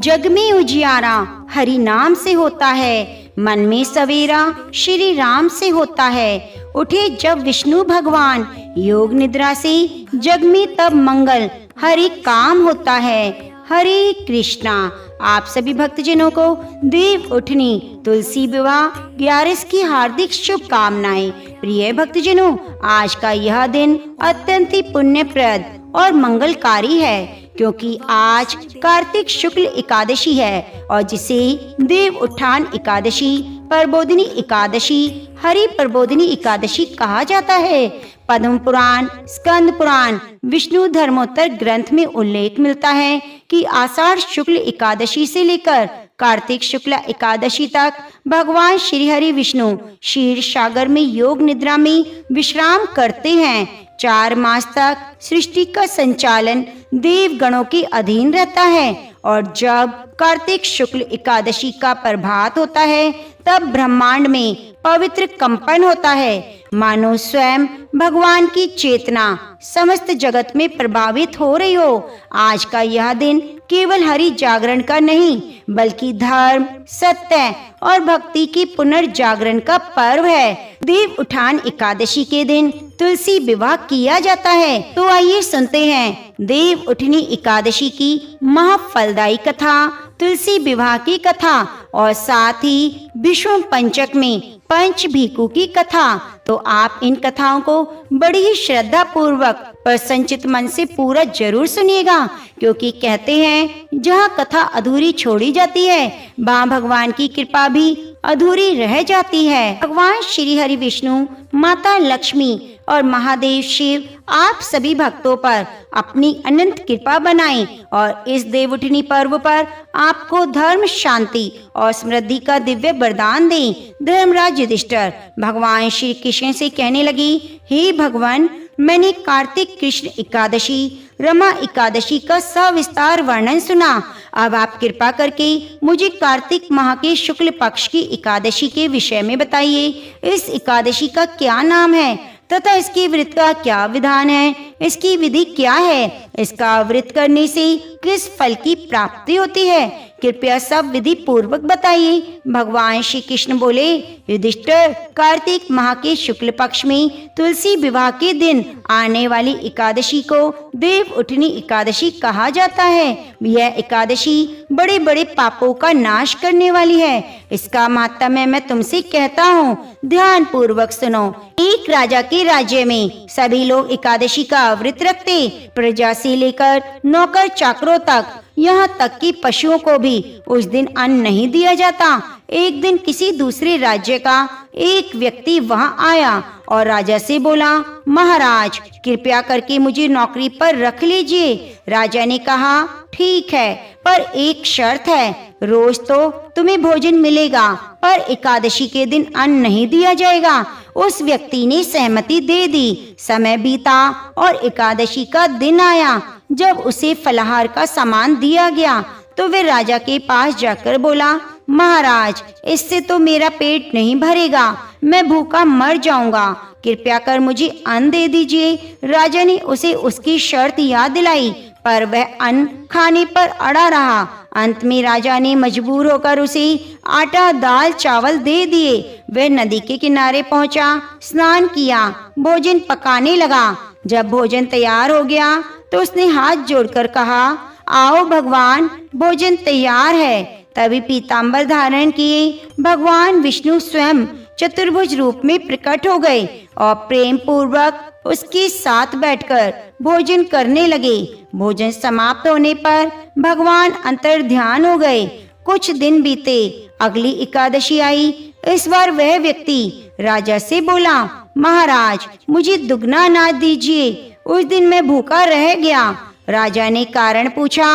जग में उजियारा हरि नाम से होता है, मन में सवेरा श्री राम से होता है। उठे जब विष्णु भगवान योग निद्रा से, जग में तब मंगल हरि काम होता है। हरे कृष्णा। आप सभी भक्तजनों को देव उठनी तुलसी विवाह 11 की हार्दिक शुभकामनाएं। प्रिय भक्तजनों, आज का यह दिन अत्यंत ही पुण्यप्रद और मंगलकारी है, क्योंकि आज कार्तिक शुक्ल एकादशी है और जिसे देव उत्थान एकादशी, प्रबोधिनी एकादशी, हरि प्रबोधिनी एकादशी कहा जाता है। पद्म पुराण, स्कंद पुराण, विष्णु धर्मोत्तर ग्रंथ में उल्लेख मिलता है कि आषाढ़ शुक्ल एकादशी से लेकर कार्तिक शुक्ल एकादशी तक भगवान श्री हरि विष्णु क्षीर सागर में योग निद्रा में विश्राम करते हैं। 4 मास तक सृष्टि का संचालन देव गणों के अधीन रहता है और जब कार्तिक शुक्ल एकादशी का प्रभात होता है तब ब्रह्मांड में पवित्र कंपन होता है, मानो स्वयं भगवान की चेतना समस्त जगत में प्रभावित हो रही हो। आज का यह दिन केवल हरि जागरण का नहीं, बल्कि धर्म, सत्य और भक्ति की पुनर्जागरण का पर्व है। देव उत्थान एकादशी के दिन तुलसी विवाह किया जाता है। तो आइए सुनते हैं देव उठनी एकादशी की महाफलदायी कथा, तुलसी विवाह की कथा और साथ ही विष्णु पंचक में पंच भीखू की कथा। तो आप इन कथाओं को बड़ी ही श्रद्धा पूर्वक पर संचित मन से पूरा जरूर सुनिएगा, क्योंकि कहते हैं जहाँ कथा अधूरी छोड़ी जाती है वहाँ भगवान की कृपा भी अधूरी रह जाती है। भगवान श्री हरि विष्णु, माता लक्ष्मी और महादेव शिव आप सभी भक्तों पर अपनी अनंत कृपा बनाएं और इस देवउठनी पर्व पर आपको धर्म, शांति और समृद्धि का दिव्य वरदान दें। धर्मराज युधिष्ठिर भगवान श्री कृष्ण से कहने लगी, हे भगवान, मैंने कार्तिक कृष्ण एकादशी, रमा एकादशी का सविस्तार वर्णन सुना। अब आप कृपा करके मुझे कार्तिक माह के शुक्ल पक्ष की एकादशी के विषय में बताइए। इस एकादशी का क्या नाम है तथा इसके व्रत का क्या विधान है, इसकी विधि क्या है, इसका व्रत करने से किस फल की प्राप्ति होती है, कृपया सब विधि पूर्वक बताइए। भगवान श्री कृष्ण बोले, युधिष्ठिर, कार्तिक माह के शुक्ल पक्ष में तुलसी विवाह के दिन आने वाली एकादशी को देव उठनी एकादशी कहा जाता है। यह एकादशी बड़े बड़े पापों का नाश करने वाली है। इसका महात्म्य मैं तुमसे कहता हूँ, ध्यान पूर्वक सुनो। एक राजा के राज्य में सभी लोग एकादशी का व्रत रखते, प्रजा से लेकर नौकर चाकरों तक, यहाँ तक कि पशुओं को भी उस दिन अन्न नहीं दिया जाता। एक दिन किसी दूसरे राज्य का एक व्यक्ति वहाँ आया और राजा से बोला, महाराज, कृपया करके मुझे नौकरी पर रख लीजिए। राजा ने कहा, ठीक है, पर एक शर्त है, रोज तो तुम्हें भोजन मिलेगा पर एकादशी के दिन अन्न नहीं दिया जाएगा। उस व्यक्ति ने सहमति दे दी। समय बीता और एकादशी का दिन आया। जब उसे फलाहार का सामान दिया गया तो वे राजा के पास जाकर बोला, महाराज, इससे तो मेरा पेट नहीं भरेगा, मैं भूखा मर जाऊंगा, कृपया कर मुझे अन्न दे दीजिए। राजा ने उसे उसकी शर्त याद दिलाई, पर वह अन्न खाने पर अड़ा रहा। अंत में राजा ने मजबूर होकर उसे आटा, दाल, चावल दे दिए। वह नदी के किनारे पहुंचा, स्नान किया, भोजन पकाने लगा। जब भोजन तैयार हो गया तो उसने हाथ जोड़कर कहा, आओ भगवान, भोजन तैयार है। तभी पीतांबर धारण किए भगवान विष्णु स्वयं चतुर्भुज रूप में प्रकट हो गए और प्रेम पूर्वक उसके साथ बैठकर भोजन करने लगे। भोजन समाप्त होने पर भगवान अंतर ध्यान हो गए। कुछ दिन बीते, अगली एकादशी आई। इस बार वह व्यक्ति राजा से बोला, महाराज, मुझे दुगना अनाज दीजिए, उस दिन मैं भूखा रह गया। राजा ने कारण पूछा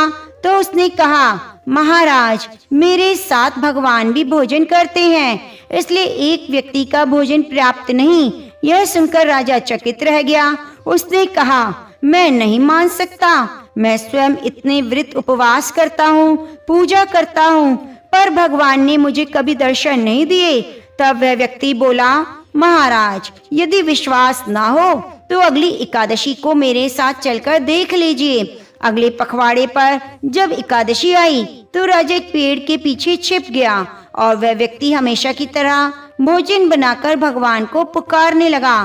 तो उसने कहा, महाराज, मेरे साथ भगवान भी भोजन करते हैं, इसलिए एक व्यक्ति का भोजन पर्याप्त नहीं। यह सुनकर राजा चकित रह गया। उसने कहा, मैं नहीं मान सकता, मैं स्वयं इतने व्रत उपवास करता हूँ, पूजा करता हूँ, पर भगवान ने मुझे कभी दर्शन नहीं दिए। तब वह व्यक्ति बोला, महाराज, यदि विश्वास ना हो तो अगली एकादशी को मेरे साथ चलकर देख लीजिए। अगले पखवाड़े पर जब एकादशी आई तो राजा एक पेड़ के पीछे छिप गया और वह व्यक्ति हमेशा की तरह भोजन बनाकर भगवान को पुकारने लगा।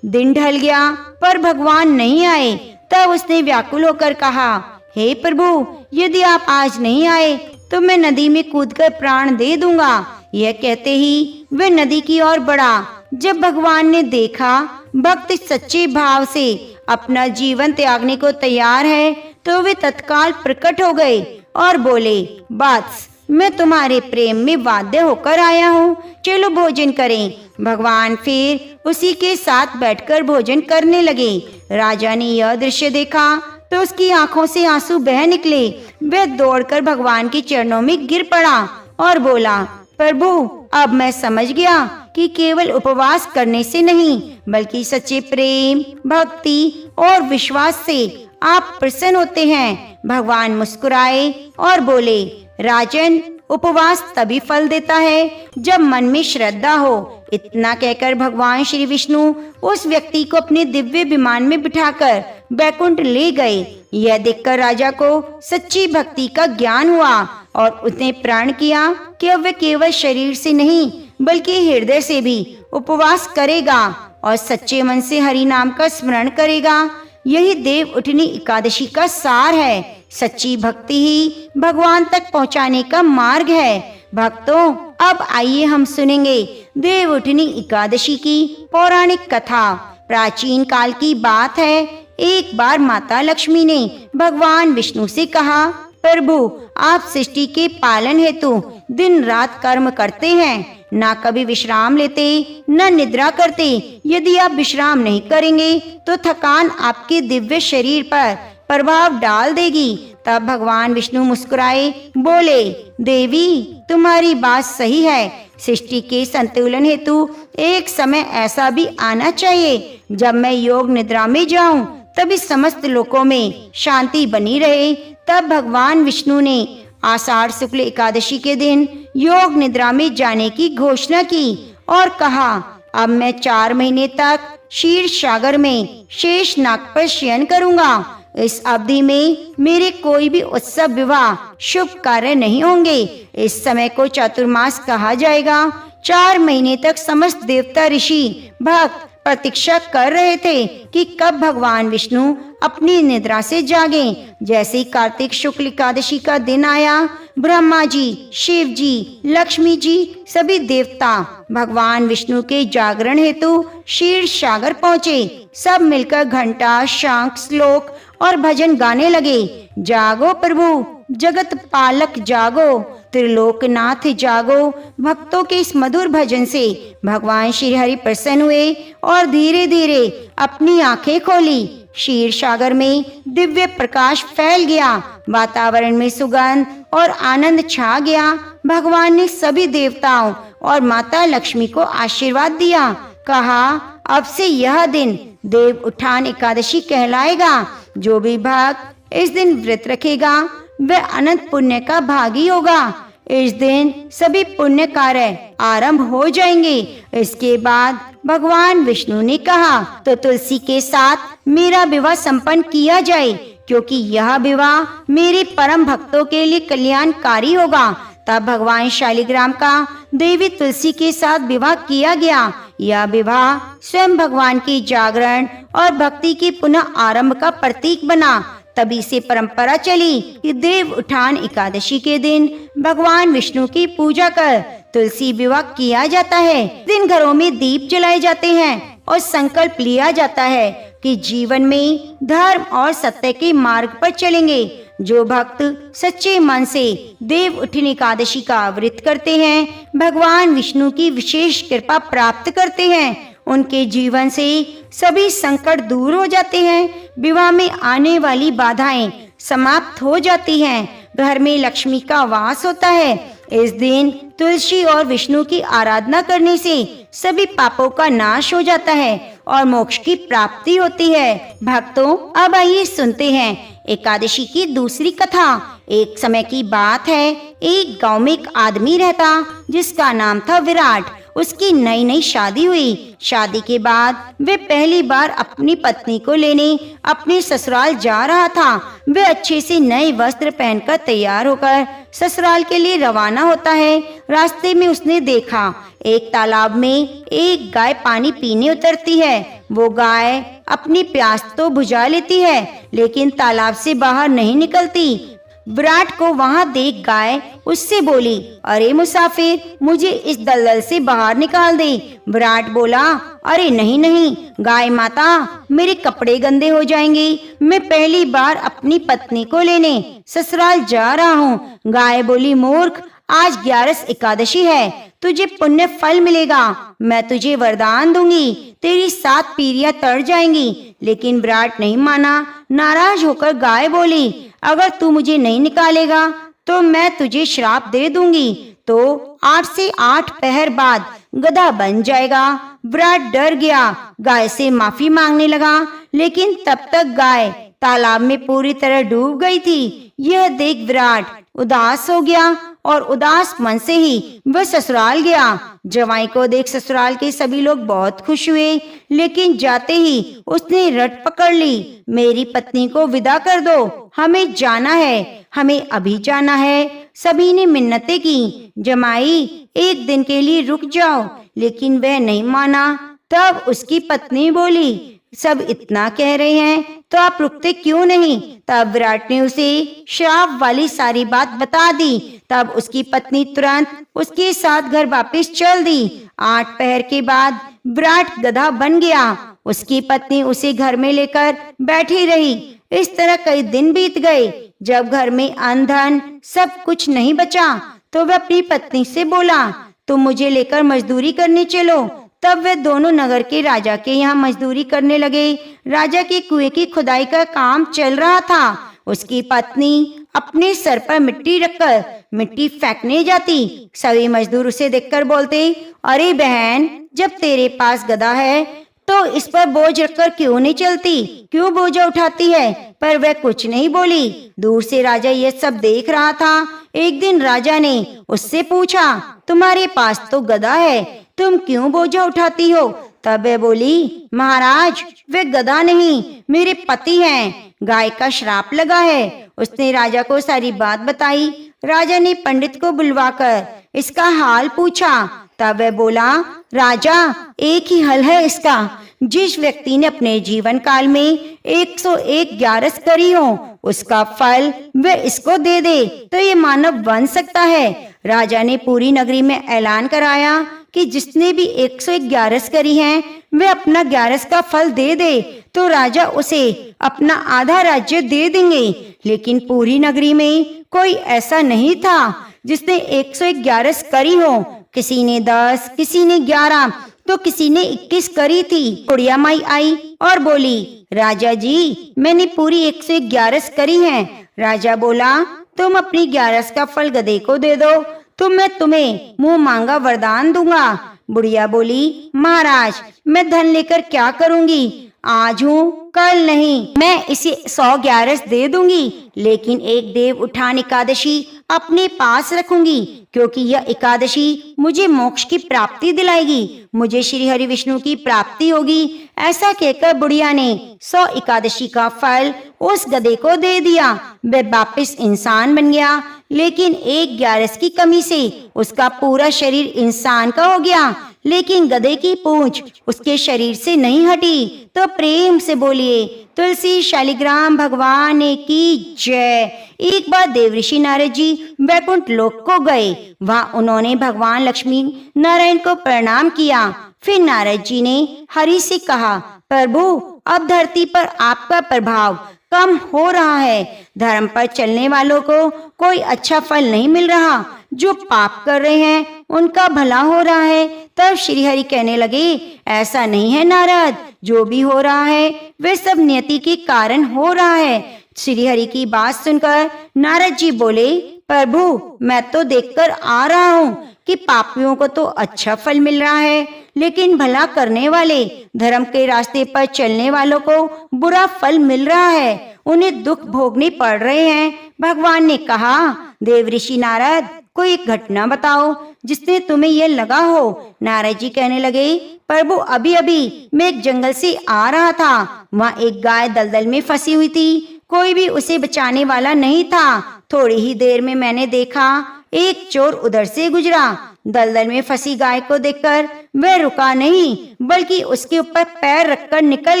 दिन ढल गया पर भगवान नहीं आए। तब उसने व्याकुल होकर कहा, हे प्रभु, यदि आप आज नहीं आए तो मैं नदी में कूदकर प्राण दे दूंगा। यह कहते ही वह नदी की ओर बढ़ा। जब भगवान ने देखा भक्त सच्चे भाव से अपना जीवन त्यागने को तैयार है तो वे तत्काल प्रकट हो गए और बोले, वत्स, मैं तुम्हारे प्रेम में वाध्य होकर आया हूँ, चलो भोजन करें। भगवान फिर उसी के साथ बैठकर भोजन करने लगे। राजा ने यह दृश्य देखा तो उसकी आंखों से आंसू बह निकले। वह दौड़कर भगवान के चरणों में गिर पड़ा और बोला, प्रभु, अब मैं समझ गया कि केवल उपवास करने से नहीं बल्कि सच्चे प्रेम, भक्ति और विश्वास से आप प्रसन्न होते हैं। भगवान मुस्कुराए और बोले, राजन, उपवास तभी फल देता है जब मन में श्रद्धा हो। इतना कहकर भगवान श्री विष्णु उस व्यक्ति को अपने दिव्य विमान में बिठाकर बैकुंठ ले गए। यह देखकर राजा को सच्ची भक्ति का ज्ञान हुआ और उसने प्रण किया कि अब वह केवल शरीर से नहीं बल्कि हृदय से भी उपवास करेगा और सच्चे मन से हरि नाम का स्मरण करेगा। यही देव उठनी एकादशी का सार है। सच्ची भक्ति ही भगवान तक पहुंचाने का मार्ग है। भक्तों, अब आइए हम सुनेंगे देव उठनी एकादशी की पौराणिक कथा। प्राचीन काल की बात है। एक बार माता लक्ष्मी ने भगवान विष्णु से कहा, प्रभु, आप सृष्टि के पालन हेतु दिन रात कर्म करते हैं, ना कभी विश्राम लेते न निद्रा करते। यदि आप विश्राम नहीं करेंगे तो थकान आपके दिव्य शरीर पर प्रभाव डाल देगी। तब भगवान विष्णु मुस्कुराए, बोले, देवी, तुम्हारी बात सही है। सृष्टि के संतुलन हेतु एक समय ऐसा भी आना चाहिए जब मैं योग निद्रा में जाऊं, तभी समस्त लोकों में शांति बनी रहे। तब भगवान विष्णु ने आषाढ़ शुक्ल एकादशी के दिन योग निद्रा में जाने की घोषणा की और कहा, अब मैं 4 महीने तक क्षीर सागर में शेष नाग पर शयन करूंगा। इस अवधि में मेरे कोई भी उत्सव, विवाह, शुभ कार्य नहीं होंगे। इस समय को चातुर्मास कहा जाएगा। 4 महीने तक समस्त देवता, ऋषि, भक्त प्रतीक्षा कर रहे थे कि कब भगवान विष्णु अपनी निद्रा से जागें। जैसे ही कार्तिक शुक्ल एकादशी का दिन आया, ब्रह्मा जी, शिव जी, लक्ष्मी जी, सभी देवता भगवान विष्णु के जागरण हेतु क्षीर सागर पहुँचे। सब मिलकर घंटा, शंख, श्लोक और भजन गाने लगे। जागो प्रभु, जगत पालक जागो, त्रिलोकनाथ जागो। भक्तों के इस मधुर भजन से भगवान श्री हरि प्रसन्न हुए और धीरे धीरे अपनी आंखें खोली। क्षीर सागर में दिव्य प्रकाश फैल गया। वातावरण में सुगंध और आनंद छा गया। भगवान ने सभी देवताओं और माता लक्ष्मी को आशीर्वाद दिया। कहा, अब से यह दिन देव उठान एकादशी कहलाएगा। जो भी भक्त इस दिन व्रत रखेगा वह अनंत पुण्य का भागी होगा। इस दिन सभी पुण्य कार्य आरंभ हो जाएंगे। इसके बाद भगवान विष्णु ने कहा, तो तुलसी के साथ मेरा विवाह संपन्न किया जाए, क्योंकि यह विवाह मेरे परम भक्तों के लिए कल्याणकारी होगा। तब भगवान शालिग्राम का देवी तुलसी के साथ विवाह किया गया। यह विवाह स्वयं भगवान की जागरण और भक्ति के पुनः आरंभ का प्रतीक बना। तभी से परंपरा चली कि देव उठान एकादशी के दिन भगवान विष्णु की पूजा कर तुलसी विवाह किया जाता है। दिन घरों में दीप जलाए जाते हैं और संकल्प लिया जाता है कि जीवन में धर्म और सत्य के मार्ग पर चलेंगे। जो भक्त सच्चे मन से देव उठनी एकादशी का व्रत करते हैं, भगवान विष्णु की विशेष कृपा प्राप्त करते हैं। उनके जीवन से सभी संकट दूर हो जाते हैं। विवाह में आने वाली बाधाएं समाप्त हो जाती हैं। घर में लक्ष्मी का वास होता है। इस दिन तुलसी और विष्णु की आराधना करने से सभी पापों का नाश हो जाता है और मोक्ष की प्राप्ति होती है। भक्तों, अब आइए सुनते हैं एकादशी की दूसरी कथा। एक समय की बात है, एक गांव में एक आदमी रहता जिसका नाम था विराट। उसकी नई नई शादी हुई। शादी के बाद वे पहली बार अपनी पत्नी को लेने अपने ससुराल जा रहा था। वे अच्छे से नए वस्त्र पहनकर तैयार होकर ससुराल के लिए रवाना होता है। रास्ते में उसने देखा एक तालाब में एक गाय पानी पीने उतरती है। वो गाय अपनी प्यास तो बुझा लेती है, लेकिन तालाब से बाहर नहीं निकलती। विराट को वहां देख गाय उससे बोली, अरे मुसाफिर, मुझे इस दलदल से बाहर निकाल दे। विराट बोला, अरे नहीं नहीं गाय माता, मेरे कपड़े गंदे हो जाएंगे। मैं पहली बार अपनी पत्नी को लेने ससुराल जा रहा हूँ। गाय बोली, मूर्ख, आज 11 एकादशी है, तुझे पुण्य फल मिलेगा। मैं तुझे वरदान दूंगी, तेरी 7 पीढ़ियां तर जाएंगी। लेकिन विराट नहीं माना। नाराज होकर गाय बोली, अगर तू मुझे नहीं निकालेगा तो मैं तुझे श्राप दे दूंगी, तो 8 से 8 पहर बाद गधा बन जाएगा। विराट डर गया, गाय से माफी मांगने लगा, लेकिन तब तक गाय तालाब में पूरी तरह डूब गई थी। यह देख विराट उदास हो गया और उदास मन से ही वह ससुराल गया। जवाई को देख ससुराल के सभी लोग बहुत खुश हुए, लेकिन जाते ही उसने रट पकड़ ली, मेरी पत्नी को विदा कर दो, हमें जाना है, हमें अभी जाना है। सभी ने मिन्नतें की, जमाई एक दिन के लिए रुक जाओ, लेकिन वह नहीं माना। तब उसकी पत्नी बोली, सब इतना कह रहे हैं तो आप रुकते क्यों नहीं? तब विराट ने उसे श्राप वाली सारी बात बता दी। तब उसकी पत्नी तुरंत उसके साथ घर वापस चल दी। 8 पहर के बाद विराट गधा बन गया। उसकी पत्नी उसे घर में लेकर बैठी रही। इस तरह कई दिन बीत गए। जब घर में अन्न धन सब कुछ नहीं बचा तो वह अपनी पत्नी से बोला, तुम मुझे लेकर मजदूरी करने चलो। तब वे दोनों नगर के राजा के यहाँ मजदूरी करने लगे। राजा के कुएं की खुदाई का काम चल रहा था। उसकी पत्नी अपने सर पर मिट्टी रखकर मिट्टी फेंकने जाती। सभी मजदूर उसे देखकर बोलते, अरे बहन, जब तेरे पास गधा है तो इस पर बोझ रखकर क्यों नहीं चलती, क्यों बोझा उठाती है? पर वह कुछ नहीं बोली। दूर से राजा ये सब देख रहा था। एक दिन राजा ने उससे पूछा, तुम्हारे पास तो गधा है, तुम क्यों बोझा उठाती हो? तब वह बोली, महाराज, वे गधा नहीं, मेरे पति हैं, गाय का श्राप लगा है। उसने राजा को सारी बात बताई। राजा ने पंडित को बुलवाकर इसका हाल पूछा। तब वह बोला, राजा, एक ही हल है इसका। जिस व्यक्ति ने अपने जीवन काल में 101 ग्यारस करी हो, उसका फल वह इसको दे दे तो ये मानव बन सकता है। राजा ने पूरी नगरी में ऐलान कराया कि जिसने भी 101 ग्यारस करी है, वह अपना ग्यारस का फल दे दे तो राजा उसे अपना आधा राज्य दे देंगे। लेकिन पूरी नगरी में कोई ऐसा नहीं था जिसने 101 ग्यारस करी हो। किसी ने 10, किसी ने 11 तो किसी ने 21 करी थी। बुढ़िया माई आई और बोली, राजा जी, मैंने पूरी 101 ग्यारस करी है। राजा बोला, तुम अपनी ग्यारस का फल गधे को दे दो तो मैं तुम्हें मुंह मांगा वरदान दूंगा। बुढ़िया बोली, महाराज, मैं धन लेकर क्या करूंगी? आज हूँ कल नहीं, मैं इसे 100 ग्यारस दे दूंगी, लेकिन एक देव उठान एकादशी अपने पास रखूंगी, क्योंकि यह एकादशी मुझे मोक्ष की प्राप्ति दिलाएगी, मुझे श्री हरि विष्णु की प्राप्ति होगी। ऐसा कहकर बुढ़िया ने 100 एकादशी का फल उस गधे को दे दिया। वह वापिस इंसान बन गया, लेकिन एक ग्यारस की कमी से उसका पूरा शरीर इंसान का हो गया, लेकिन गधे की पूंछ उसके शरीर से नहीं हटी। तो प्रेम से बोलिए, तुलसी शालिग्राम भगवान की जय। एक बार देवऋषि नारद जी वैकुंठ लोक को गए। वहाँ उन्होंने भगवान लक्ष्मी नारायण को प्रणाम किया। फिर नारद जी ने हरि से कहा, प्रभु, अब धरती पर आपका प्रभाव कम हो रहा है। धर्म पर चलने वालों को कोई अच्छा फल नहीं मिल रहा, जो पाप कर रहे हैं उनका भला हो रहा है। तब श्री हरि कहने लगे, ऐसा नहीं है नारद, जो भी हो रहा है वे सब नियति के कारण हो रहा है। श्री हरि की बात सुनकर नारद जी बोले, प्रभु, मैं तो देखकर आ रहा हूँ कि पापियों को तो अच्छा फल मिल रहा है, लेकिन भला करने वाले, धर्म के रास्ते पर चलने वालों को बुरा फल मिल रहा है, उन्हें दुख भोगने पड़ रहे हैं। भगवान ने कहा, देवऋषि नारद, कोई एक घटना बताओ जिससे तुम्हें यह लगा हो। नारद जी कहने लगे, प्रभु अभी अभी मैं एक जंगल से आ रहा था। वहाँ एक गाय दलदल में फंसी हुई थी, कोई भी उसे बचाने वाला नहीं था। थोड़ी ही देर में मैंने देखा एक चोर उधर से गुजरा। दलदल में फंसी गाय को देखकर वह रुका नहीं, बल्कि उसके ऊपर पैर रखकर निकल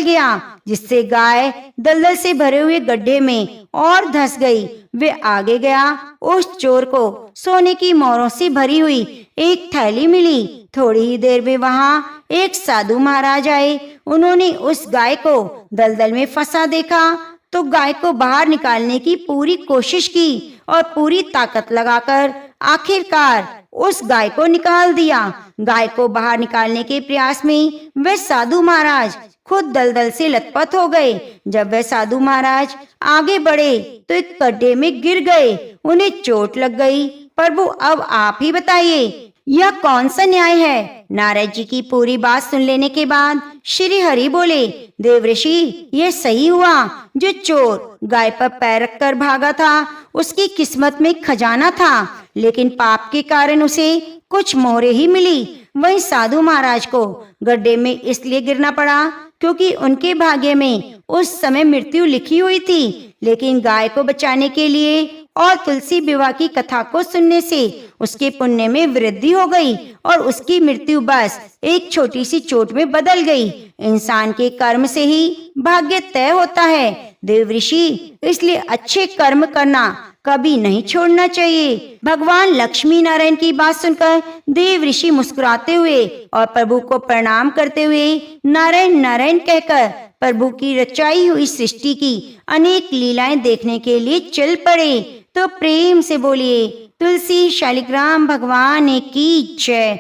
गया, जिससे गाय दलदल से भरे हुए गड्ढे में और धंस गई। वे आगे गया, उस चोर को सोने की मोहरों से भरी हुई एक थैली मिली। थोड़ी ही देर में वहां एक साधु महाराज आए। उन्होंने उस गाय को दलदल में फंसा देखा तो गाय को बाहर निकालने की पूरी कोशिश की और पूरी ताकत लगाकर आखिरकार उस गाय को निकाल दिया। गाय को बाहर निकालने के प्रयास में वे साधु महाराज खुद दलदल से लथपथ हो गए। जब वे साधु महाराज आगे बढ़े तो एक गड्ढे में गिर गए, उन्हें चोट लग गई। प्रभु अब आप ही बताइए, यह कौन सा न्याय है। नारद जी की पूरी बात सुन लेने के बाद श्री हरि बोले, देवऋषि ये सही हुआ। जो चोर गाय पर पैर रखकर भागा था उसकी किस्मत में खजाना था, लेकिन पाप के कारण उसे कुछ मोहरे ही मिली। वहीं साधु महाराज को गड्ढे में इसलिए गिरना पड़ा क्योंकि उनके भाग्य में उस समय मृत्यु लिखी हुई थी, लेकिन गाय को बचाने के लिए और तुलसी विवाह की कथा को सुनने से उसके पुण्य में वृद्धि हो गई और उसकी मृत्यु बस एक छोटी सी चोट में बदल गई। इंसान के कर्म से ही भाग्य तय होता है देवऋषि, इसलिए अच्छे कर्म करना कभी नहीं छोड़ना चाहिए। भगवान लक्ष्मी नारायण की बात सुनकर देवऋषि मुस्कुराते हुए और प्रभु को प्रणाम करते हुए नारायण नारायण कहकर प्रभु की रचाई हुई सृष्टि की अनेक लीलाएं देखने के लिए चल पड़े। तो प्रेम से बोलिए तुलसी शालिग्राम भगवान की जय।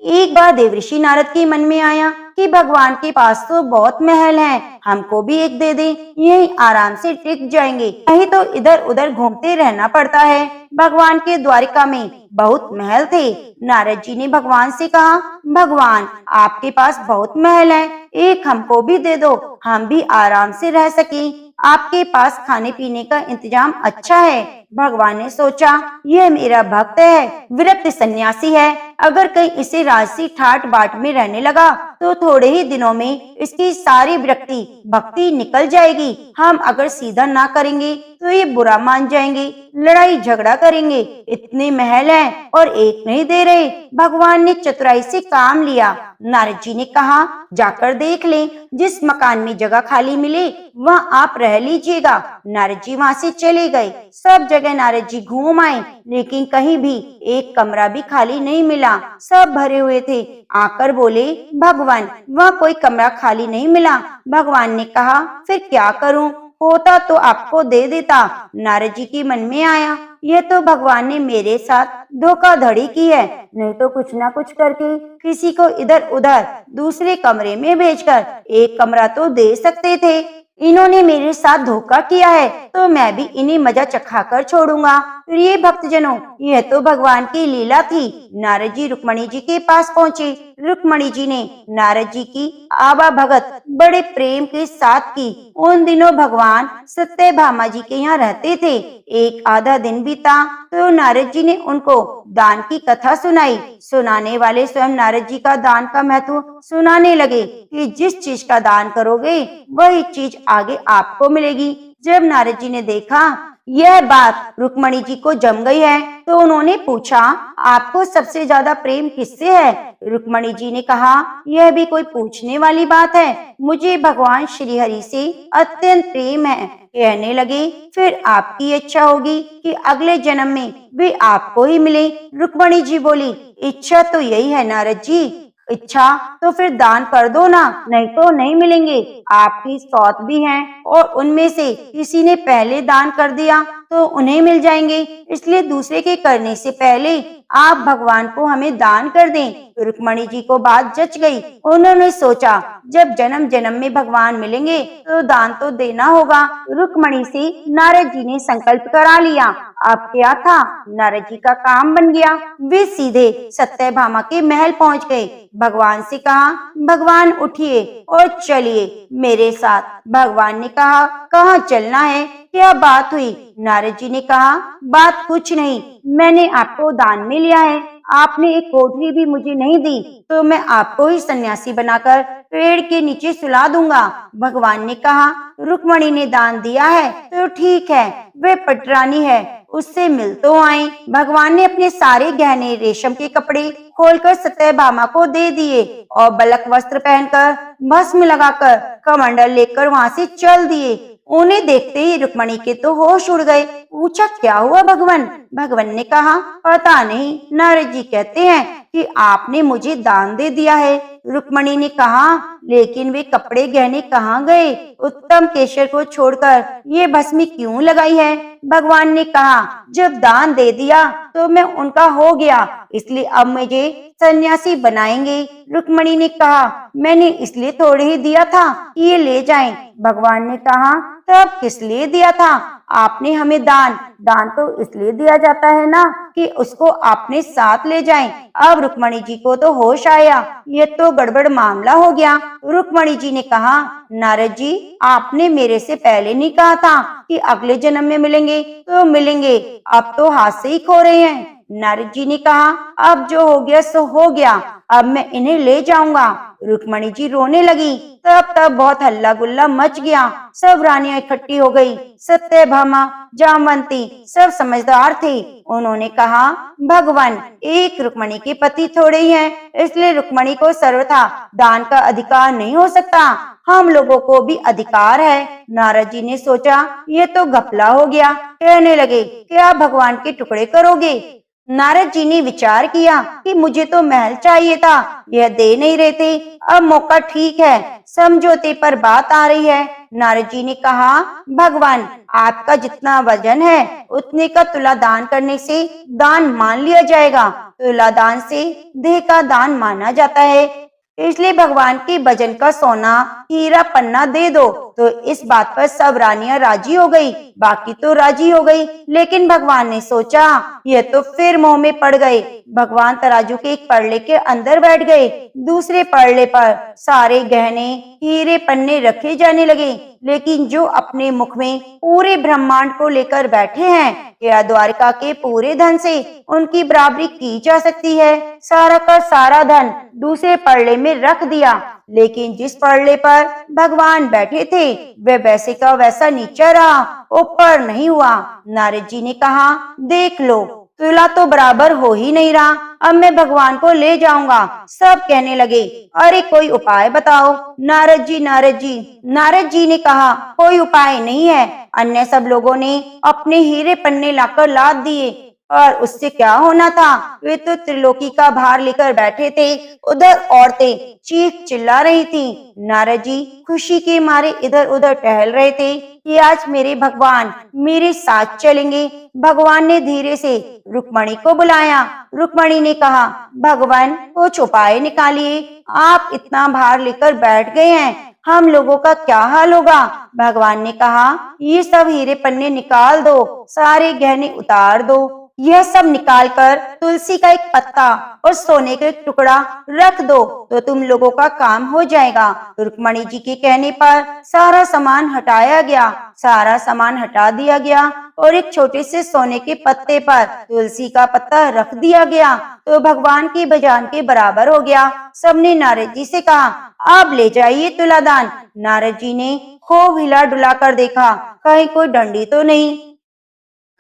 एक बार देवऋषि नारद के मन में आया कि भगवान के पास तो बहुत महल हैं, हमको भी एक दे दे, यही आराम से टिक जाएंगे, नहीं तो इधर उधर घूमते रहना पड़ता है। भगवान के द्वारिका में बहुत महल थे। नारद जी ने भगवान से कहा, भगवान आपके पास बहुत महल है, एक हमको भी दे दो, हम भी आराम से रह सके। आपके पास खाने पीने का इंतजाम अच्छा है। भगवान ने सोचा, यह मेरा भक्त है, विरक्त सन्यासी है, अगर कहीं इसे राजसी ठाट बाट में रहने लगा तो थोड़े ही दिनों में इसकी सारी विरक्ति भक्ति निकल जाएगी। हम अगर सीधा ना करेंगे तो ये बुरा मान जाएंगे, लड़ाई झगड़ा करेंगे। इतने महल हैं और एक नहीं दे रहे। भगवान ने चतुराई से काम लिया। नारद जी ने कहा, जाकर देख लें, जिस मकान में जगह खाली मिले वहाँ आप रह लीजिएगा। नारद जी वहाँ से चले गए। सब जगह नारद जी घूम आए, लेकिन कहीं भी एक कमरा भी खाली नहीं मिला, सब भरे हुए थे। आकर बोले, भगवान वहाँ कोई कमरा खाली नहीं मिला। भगवान ने कहा, फिर क्या करूं, होता तो आपको दे देता। नारद जी के मन में आया, यह तो भगवान ने मेरे साथ धोखाधड़ी की है, नहीं तो कुछ ना कुछ करके किसी को इधर उधर दूसरे कमरे में भेजकर एक कमरा तो दे सकते थे। इन्होंने मेरे साथ धोखा किया है तो मैं भी इन्हें मजा चखा कर छोड़ूंगा। प्रिय भक्तजनों, यह तो भगवान की लीला थी। नारद जी रुक्मणी जी के पास पहुँचे। रुक्मणी जी ने नारद जी की आवा भगत बड़े प्रेम के साथ की। उन दिनों भगवान सत्यभामा जी के यहाँ रहते थे। एक आधा दिन बीता तो नारद जी ने उनको दान की कथा सुनाई। सुनाने वाले स्वयं नारद जी का दान का महत्व सुनाने लगे कि जिस चीज का दान करोगे वही चीज आगे आपको मिलेगी। जब नारद जी ने देखा यह बात रुक्मणी जी को जम गई है तो उन्होंने पूछा, आपको सबसे ज्यादा प्रेम किससे है? रुक्मणी जी ने कहा, यह भी कोई पूछने वाली बात है, मुझे भगवान श्री हरि से अत्यंत प्रेम है। कहने लगे, फिर आपकी इच्छा होगी कि अगले जन्म में वे आपको ही मिले। रुक्मणी जी बोली, इच्छा तो यही है नारद जी, इच्छा तो फिर दान कर दो ना, नहीं तो नहीं मिलेंगे। आपकी सौत भी हैं और उनमें से किसी ने पहले दान कर दिया तो उन्हें मिल जाएंगे, इसलिए दूसरे के करने से पहले आप भगवान को हमें दान कर दें। रुक्मणी जी को बात जच गई। उन्होंने सोचा, जब जन्म जन्म में भगवान मिलेंगे तो दान तो देना होगा। रुक्मणी से नारद जी ने संकल्प करा लिया। अब क्या था, नारद जी का काम बन गया। वे सीधे सत्यभामा के महल पहुंच गए। भगवान से कहा, भगवान उठिए और चलिए मेरे साथ। भगवान ने कहा, कहाँ चलना है, क्या बात हुई? नारद जी ने कहा, बात कुछ नहीं, मैंने आपको दान में लिया है, आपने एक कोठरी भी मुझे नहीं दी, तो मैं आपको ही सन्यासी बनाकर पेड़ के नीचे सुला दूंगा। भगवान ने कहा, रुक्मणी ने दान दिया है तो ठीक है, वे पटरानी है, उससे मिल तो आए। भगवान ने अपने सारे गहने, रेशम के कपड़े खोलकर सत्यभामा को दे दिए और बलक वस्त्र पहनकर, भस्म लगाकर, कमंडल लेकर वहां से चल दिए। उन्हें देखते ही रुक्मणी के तो होश उड़ गए। पूछा, क्या हुआ भगवान? भगवान ने कहा, पता नहीं, नारद जी कहते हैं कि आपने मुझे दान दे दिया है। रुक्मणी ने कहा, लेकिन वे कपड़े गहने कहाँ गए? उत्तम केशर को छोड़कर ये भस्मी क्यों लगाई है? भगवान ने कहा, जब दान दे दिया तो मैं उनका हो गया, इसलिए अब मुझे सन्यासी बनाएंगे। रुक्मणी ने कहा, मैंने इसलिए थोड़े ही दिया था कि ये ले जाएं। भगवान ने कहा, तब किस लिए दिया था? आपने हमें दान तो इसलिए दिया जाता है ना कि उसको आपने साथ ले जाएं। अब रुक्मणी जी को तो होश आया, ये तो गड़बड़ मामला हो गया। रुक्मणी जी ने कहा, नारद जी, आपने मेरे से पहले नहीं कहा था कि अगले जन्म में मिलेंगे? तो मिलेंगे, अब तो हाथ से ही खो रहे हैं। नारद जी ने कहा, अब जो हो गया सो हो गया, अब मैं इन्हें ले जाऊंगा। रुक्मणी जी रोने लगी। तब बहुत हल्ला गुल्ला मच गया, सब रानियां इकट्ठी हो गई। सत्यभामा, जामवंती सब समझदार थे। उन्होंने कहा, भगवान, एक रुक्मणी के पति थोड़े ही हैं, इसलिए रुक्मणी को सर्वथा दान का अधिकार नहीं हो सकता, हम लोगों को भी अधिकार है। नारद जी ने सोचा, ये तो घपला हो गया। कहने लगे, क्या भगवान के टुकड़े करोगे? नारद जी ने विचार किया कि मुझे तो महल चाहिए था, यह दे नहीं रहे थे, अब मौका ठीक है, समझौते पर बात आ रही है। नारद जी ने कहा, भगवान, आपका जितना वजन है उतने का तुला दान करने से दान मान लिया जाएगा। तुला दान से देह का दान माना जाता है, इसलिए भगवान के वजन का सोना, हीरा पन्ना दे दो। तो इस बात पर सब रानियां राजी हो गई, बाकी तो राजी हो गई, लेकिन भगवान ने सोचा, ये तो फिर मोह में पड़ गए। भगवान तराजू के एक पड़ले के अंदर बैठ गए, दूसरे पड़ले पर सारे गहने, हीरे पन्ने रखे जाने लगे, लेकिन जो अपने मुख में पूरे ब्रह्मांड को लेकर बैठे हैं, क्या द्वारका के पूरे धन से उनकी बराबरी की जा सकती है? सारा का सारा धन दूसरे पड़ले में रख दिया, लेकिन जिस पड़ले पर भगवान बैठे थे वह वैसे का वैसा नीचा रहा, ऊपर नहीं हुआ। नारद जी ने कहा, देख लो, तुला तो बराबर हो ही नहीं रहा, अब मैं भगवान को ले जाऊंगा। सब कहने लगे, अरे कोई उपाय बताओ। नारद जी नारद जी ने कहा, कोई उपाय नहीं है। अन्य सब लोगों ने अपने हीरे पन्ने लाकर लाद दिए, और उससे क्या होना था, वे तो त्रिलोकी का भार लेकर बैठे थे। उधर औरतें चीख चिल्ला रही थी। नारद जी खुशी के मारे इधर उधर टहल रहे थे कि आज मेरे भगवान मेरे साथ चलेंगे। भगवान ने धीरे से रुक्मणी को बुलाया। रुक्मणी ने कहा, भगवान, कुछ उपाय निकालिए, आप इतना भार लेकर बैठ गए हैं, हम लोगों का क्या हाल होगा? भगवान ने कहा, ये सब हीरे पन्ने निकाल दो, सारे गहने उतार दो, यह सब निकालकर तुलसी का एक पत्ता और सोने का एक टुकड़ा रख दो, तो तुम लोगों का काम हो जाएगा। रुक्मणी जी के कहने पर सारा सामान हटाया गया, सारा सामान हटा दिया गया और एक छोटे से सोने के पत्ते पर तुलसी का पत्ता रख दिया गया, तो भगवान की बजान के बराबर हो गया। सबने नारद जी से कहा, अब ले जाइए तुलादान। नारद जी ने खूब हिला डुला कर देखा, कहीं कोई डंडी तो नहीं,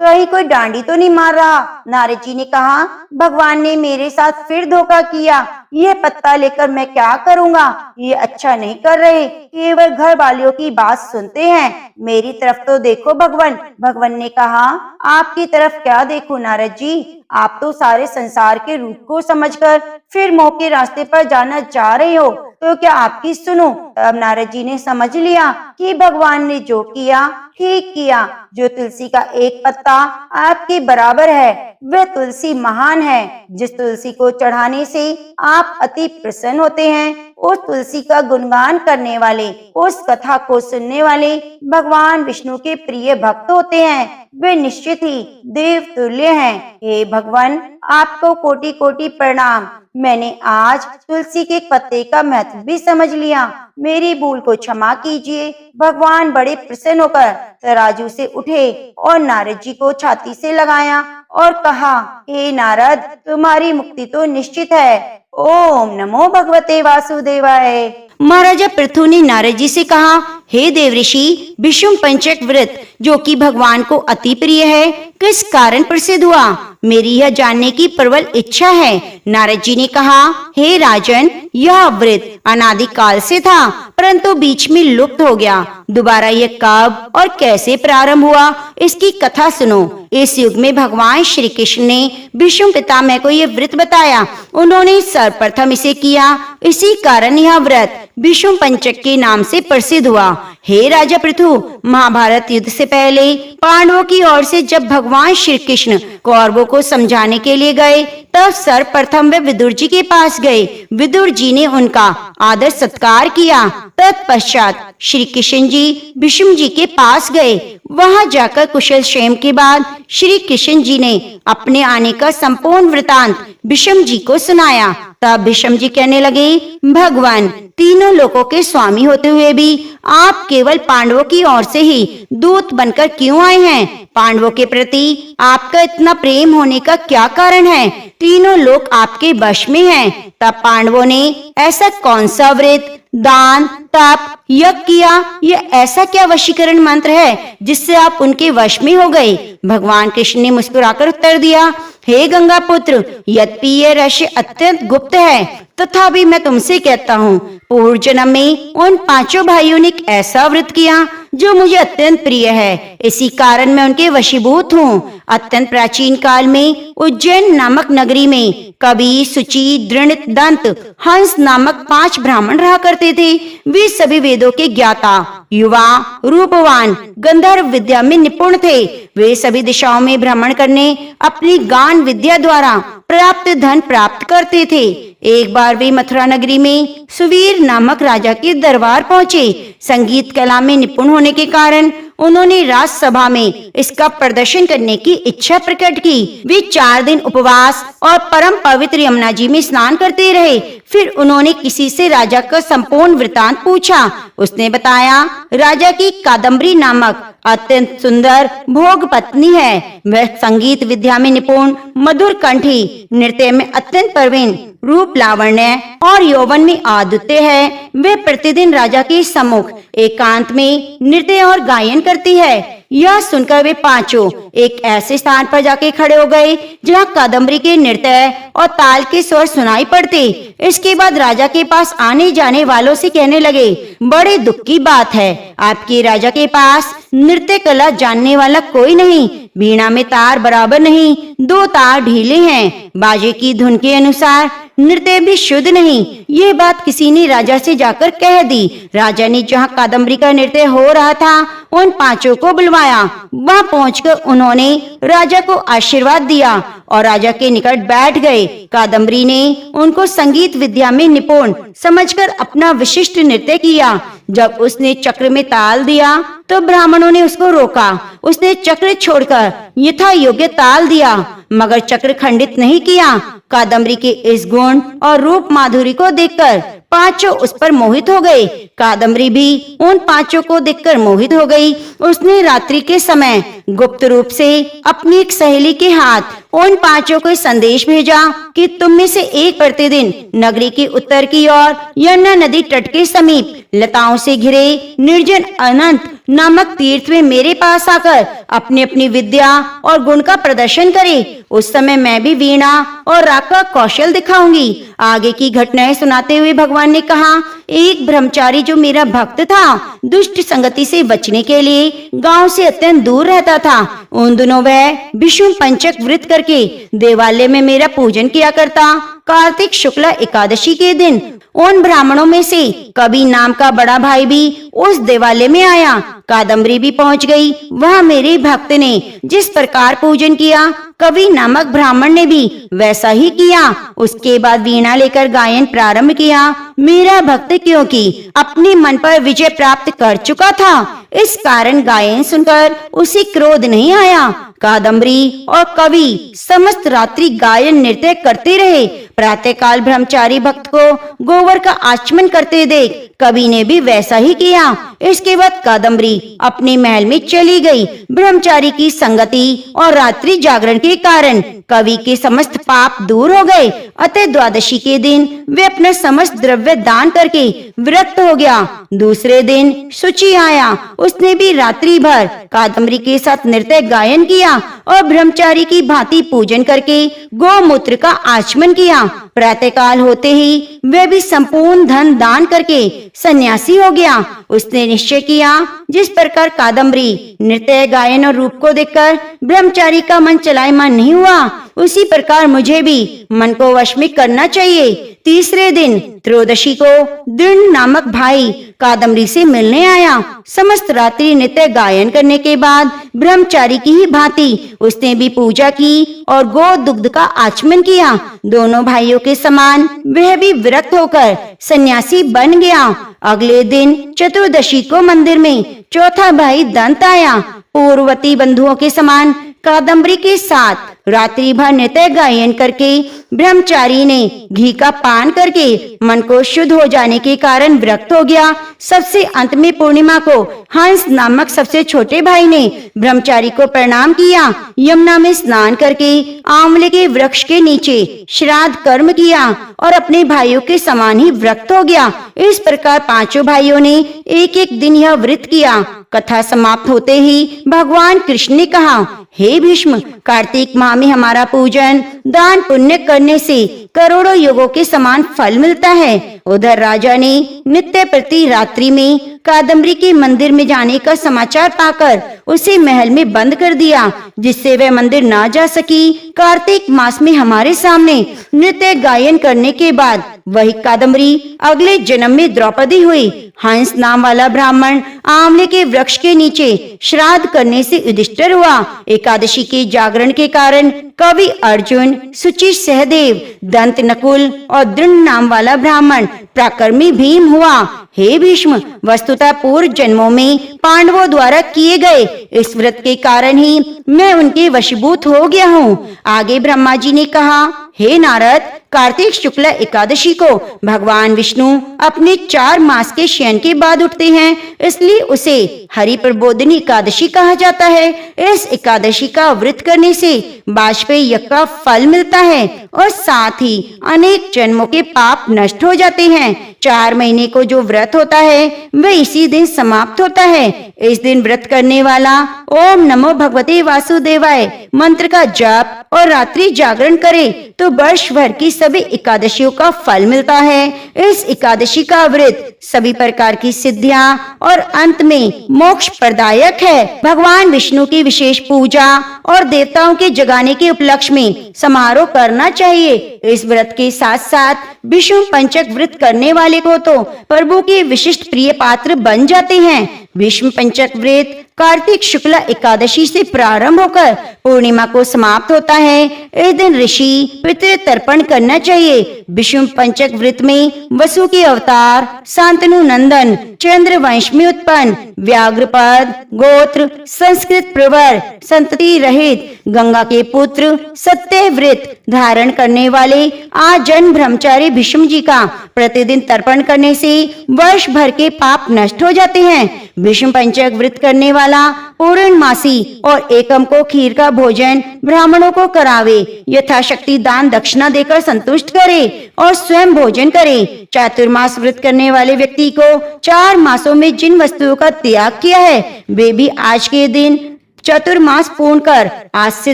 कहीं कोई डांडी तो नहीं मार रहा। नारद जी ने कहा, भगवान ने मेरे साथ फिर धोखा किया, यह पत्ता लेकर मैं क्या करूंगा? ये अच्छा नहीं कर रहे, केवल घर वालियों की बात सुनते हैं, मेरी तरफ तो देखो भगवान। भगवान ने कहा, आपकी तरफ क्या देखूं नारद जी, आप तो सारे संसार के रूप को समझकर फिर मोह के रास्ते पर जाना चाह रहे हो, तो क्या आपकी सुनो? तब नारद जी ने समझ लिया कि भगवान ने जो किया ठीक किया। जो तुलसी का एक पत्ता आपके बराबर है, वह तुलसी महान है। जिस तुलसी को चढ़ाने से आप अति प्रसन्न होते हैं, उस तुलसी का गुणगान करने वाले, उस कथा को सुनने वाले भगवान विष्णु के प्रिय भक्त होते हैं। वे निश्चित ही देव तुल्य हैं। हे भगवान, आपको कोटि कोटि प्रणाम। मैंने आज तुलसी के पत्ते का महत्व भी समझ लिया। मेरी भूल को क्षमा कीजिए। भगवान बड़े प्रसन्न होकर तराजू से उठे और नारद जी को छाती से लगाया और कहा, हे नारद, तुम्हारी मुक्ति तो निश्चित है। ओम नमो भगवते वासुदेवाय। महाराजा पृथु ने नारद जी से कहा, हे देव ऋषि, विषुम पंचक व्रत जो कि भगवान को अति प्रिय है, किस कारण प्रसिद्ध हुआ? मेरी यह जानने की प्रबल इच्छा है। नारद जी ने कहा, हे राजन, यह व्रत अनादिकाल से था, परंतु बीच में लुप्त हो गया। दोबारा यह कब और कैसे प्रारंभ हुआ, इसकी कथा सुनो। इस युग में भगवान श्री कृष्ण ने विष्णु पितामह को यह व्रत बताया। उन्होंने सर्वप्रथम इसे किया, इसी कारण यह व्रत विषुम पंचक के नाम से प्रसिद्ध हुआ। हे राजा पृथु, महाभारत युद्ध से पहले पांडवों की ओर से जब भगवान श्री कृष्ण कौरवों को समझाने के लिए गए, तब सर्वप्रथम वे विदुर जी के पास गए। विदुर जी ने उनका आदर सत्कार किया। तत्पश्चात श्री कृष्ण जी विष्णु जी के पास गए। वहां जाकर कुशल क्षेम के बाद श्री कृष्ण जी ने अपने आने का संपूर्ण वृतांत विषम जी को सुनाया। तब विषम जी कहने लगे, भगवान, तीनों लोकों के स्वामी होते हुए भी आप केवल पांडवों की ओर से ही दूत बनकर क्यों आए हैं? पांडवों के प्रति आपका इतना प्रेम होने का क्या कारण है? तीनों लोग आपके वश में हैं। तब पांडवों ने ऐसा कौन सा व्रत, दान, तप, यज्ञ किया? यह ऐसा क्या वशीकरण मंत्र है जिससे आप उनके वश में हो गए? भगवान कृष्ण ने मुस्कुराकर उत्तर दिया, हे गंगा पुत्र, यद्यपि यह रहस्य अत्यंत गुप्त है, तथापि मैं तुमसे कहता हूँ, पूर्व जन्म में उन पांचों भाइयों ने एक ऐसा व्रत किया जो मुझे अत्यंत प्रिय है। इसी कारण मैं उनके वशीभूत हूँ। अत्यंत प्राचीन काल में उज्जैन नामक नगरी में कवि, सुचि, दृढ़, दंत, हंस नामक 5 ब्राह्मण रहा करते थे। वे सभी वेदों के ज्ञाता, युवा, रूपवान, गंधर्व विद्या में निपुण थे। वे सभी दिशाओं में भ्रमण करने अपनी गान विद्या द्वारा प्राप्त धन प्राप्त करते थे। एक बार वे मथुरा नगरी में सुवीर नामक राजा के दरबार पहुंचे। संगीत कला में निपुण होने के कारण उन्होंने राजसभा में इसका प्रदर्शन करने की इच्छा प्रकट की। वे 4 दिन उपवास और परम पवित्र यमुना जी में स्नान करते रहे। फिर उन्होंने किसी से राजा का संपूर्ण वृतांत पूछा। उसने बताया, राजा की कादम्बरी नामक अत्यंत सुंदर भोग पत्नी है। वह संगीत विद्या में निपुण, मधुर कंठी, नृत्य में अत्यंत प्रवीण, रूप लावण्य और यौवन में अद्वितीय है। वे प्रतिदिन राजा के सम्मुख एकांत में नृत्य और गायन करती है। यह सुनकर वे पांचों एक ऐसे स्थान पर जाके खड़े हो गए जहाँ कादम्बरी के नृत्य और ताल के स्वर सुनाई पड़ते। इसके बाद राजा के पास आने जाने वालों से कहने लगे, बड़े दुख की बात है, आपके राजा के पास नृत्य कला जानने वाला कोई नहीं। वीणा में तार बराबर नहीं, 2 तार ढीले हैं। बाजे की धुन के अनुसार नृत्य भी शुद्ध नहीं। ये बात किसी ने राजा से जाकर कह दी। राजा ने जहाँ कादम्बरी का नृत्य हो रहा था, उन पांचों को बुलवाया। वहां पहुंचकर उन्होंने राजा को आशीर्वाद दिया और राजा के निकट बैठ गए। कादम्बरी ने उनको संगीत विद्या में निपुण समझकर अपना विशिष्ट नृत्य किया। जब उसने चक्र में ताल दिया तो ब्राह्मणों ने उसको रोका। उसने चक्र छोड़कर यथा योग्य ताल दिया, मगर चक्र खंडित नहीं किया। कादम्बरी के इस गुण और रूप माधुरी को देखकर पांचों उस पर मोहित हो गए। कादम्बरी भी उन पांचों को देखकर मोहित हो गई। उसने रात्रि के समय गुप्त रूप से अपनी एक सहेली के हाथ उन पांचों को संदेश भेजा कि तुम में से एक प्रतिदिन नगरी के उत्तर की ओर यमुना नदी तट के समीप लताओं से घिरे निर्जन अनंत नामक तीर्थ में मेरे पास आकर अपनी अपनी विद्या और गुण का प्रदर्शन करे। उस समय मैं भी वीणा और राग का कौशल दिखाऊंगी। आगे की घटनाएं सुनाते हुए भगवान ने कहा, एक ब्रह्मचारी जो मेरा भक्त था, दुष्ट संगति से बचने के लिए गांव से अत्यंत दूर रहता था। उन दिनों वह विष्णु पंचक व्रत करके देवालय में मेरा पूजन किया करता। कार्तिक शुक्ला एकादशी के दिन उन ब्राह्मणों में से कवि नाम का बड़ा भाई भी उस देवालय में आया। कादम्बरी भी पहुंच गई। वह मेरे भक्त ने जिस प्रकार पूजन किया, कवि नामक ब्राह्मण ने भी वैसा ही किया। उसके बाद वीणा लेकर गायन प्रारंभ किया। मेरा भक्त क्योंकि अपने मन पर विजय प्राप्त कर चुका था, इस कारण गायन सुनकर उसे क्रोध नहीं आया। कादम्बरी और कवि समस्त रात्रि गायन नृत्य करते रहे। प्रातः काल ब्रह्मचारी भक्त को गोबर का आचमन करते देख कवि ने भी वैसा ही किया। इसके बाद कादम्बरी अपने महल में चली गई। ब्रह्मचारी की संगति और रात्रि जागरण के कारण कवि के समस्त पाप दूर हो गए। अतः द्वादशी के दिन वे अपना समस्त द्रव्य दान करके विरक्त हो गया। दूसरे दिन शुचि आया। उसने भी रात्रि भर कादम्बरी के साथ नृत्य गायन किया और ब्रह्मचारी की भांति पूजन करके गोमूत्र का आचमन किया। प्रातः काल होते ही वह भी संपूर्ण धन दान करके सन्यासी हो गया। उसने निश्चय किया, जिस प्रकार कादम्बरी नृत्य गायन और रूप को देखकर ब्रह्मचारी का मन चलायमान नहीं हुआ, उसी प्रकार मुझे भी मन को वश में करना चाहिए। तीसरे दिन त्रयोदशी को दृढ़ नामक भाई कादम्बरी से मिलने आया। समस्त रात्रि नृत्य गायन करने के बाद ब्रह्मचारी की ही भांति उसने भी पूजा की और गो दुग्ध का आचमन किया। दोनों भाइयों के समान वह भी विरक्त होकर सन्यासी बन गया। अगले दिन चतुर्दशी को मंदिर में चौथा भाई दंत आया। पूर्ववर्ती बंधुओं के समान कादम्बरी के साथ रात्रि भर नृत्य गायन करके ब्रह्मचारी ने घी का पान करके मन को शुद्ध हो जाने के कारण विरक्त हो गया। सबसे अंत में पूर्णिमा को हंस नामक सबसे छोटे भाई ने ब्रह्मचारी को प्रणाम किया। यमुना में स्नान करके आंवले के वृक्ष के नीचे श्राद्ध कर्म किया और अपने भाइयों के समान ही विरक्त हो गया। इस प्रकार पांचों भाइयों ने एक एक दिन यह व्रत किया। कथा समाप्त होते ही भगवान कृष्ण ने कहा, हे भीष्म, कार्तिक माह में हमारा पूजन दान पुण्य करने से करोड़ों योगों के समान फल मिलता है। उधर राजा ने नित्य प्रति रात्रि में कादम्बरी के मंदिर में जाने का समाचार पाकर उसे महल में बंद कर दिया, जिससे वह मंदिर ना जा सकी। कार्तिक मास में हमारे सामने नृत्य गायन करने के बाद वही कादम्बरी अगले जन्म में द्रौपदी हुई। हंस नाम वाला ब्राह्मण आंवले के वृक्ष के नीचे श्राद्ध करने से युधिष्ठिर हुआ। एकादशी के जागरण के कारण कवि अर्जुन, सुचि सहदेव, दंत नकुल और दृढ़ नाम वाला ब्राह्मण प्राकर्मी भीम हुआ। हे भीष्म, वस्तुतः पूर्व जन्मों में पांडवों द्वारा किए गए इस व्रत के कारण ही मैं उनके वशीभूत हो गया हूँ। आगे ब्रह्मा जी ने कहा, हे नारद, कार्तिक शुक्ल एकादशी को भगवान विष्णु अपने 4 मास के शयन के बाद उठते हैं, इसलिए उसे हरि प्रबोधिनी एकादशी कहा जाता है। इस एकादशी का व्रत करने से वाजपेयी यज्ञ का फल मिलता है और साथ ही अनेक जन्मों के पाप नष्ट हो जाते हैं। 4 महीने को जो व्रत होता है वह इसी दिन समाप्त होता है। इस दिन व्रत करने वाला ओम नमो भगवते वासुदेवाय मंत्र का जाप और रात्रि जागरण करे तो वर्ष भर की सभी एकादशियों का फल मिलता है। इस एकादशी का व्रत सभी प्रकार की सिद्धियां और अंत में मोक्ष प्रदायक है। भगवान विष्णु की विशेष पूजा और देवताओं के जगाने के उपलक्ष्य में समारोह करना चाहिए। इस व्रत के साथ साथ विष्णु पंचक व्रत करने वाले को तो प्रभु के विशिष्ट प्रिय पात्र बन जाते हैं। विष्णु पंचक व्रत कार्तिक शुक्ल एकादशी से प्रारंभ होकर पूर्णिमा को समाप्त होता है। इस दिन ऋषि पितृ तर्पण करना चाहिए। विष्णु पंचक व्रत में वसु के अवतार, शांतनु नंदन, चंद्र वंश में उत्पन्न व्याघ्रपद गोत्र, संस्कृत प्रवर, संतति रहित गंगा के पुत्र, सत्य व्रत धारण करने वाले आजन्म ब्रह्मचारी भीष्म जी का प्रतिदिन तर्पण करने से वर्ष भर के पाप नष्ट हो जाते हैं। भीष्म पंचक व्रत करने वाला पूर्णमासी और एकम को खीर का भोजन ब्राह्मणों को करावे, यथाशक्ति दान दक्षिणा देकर संतुष्ट करे और स्वयं भोजन करे। चातुर्मास व्रत करने वाले व्यक्ति को 4 मासों में जिन वस्तुओं का त्याग किया है वे भी आज के दिन चतुर्मास पूर्ण कर आज से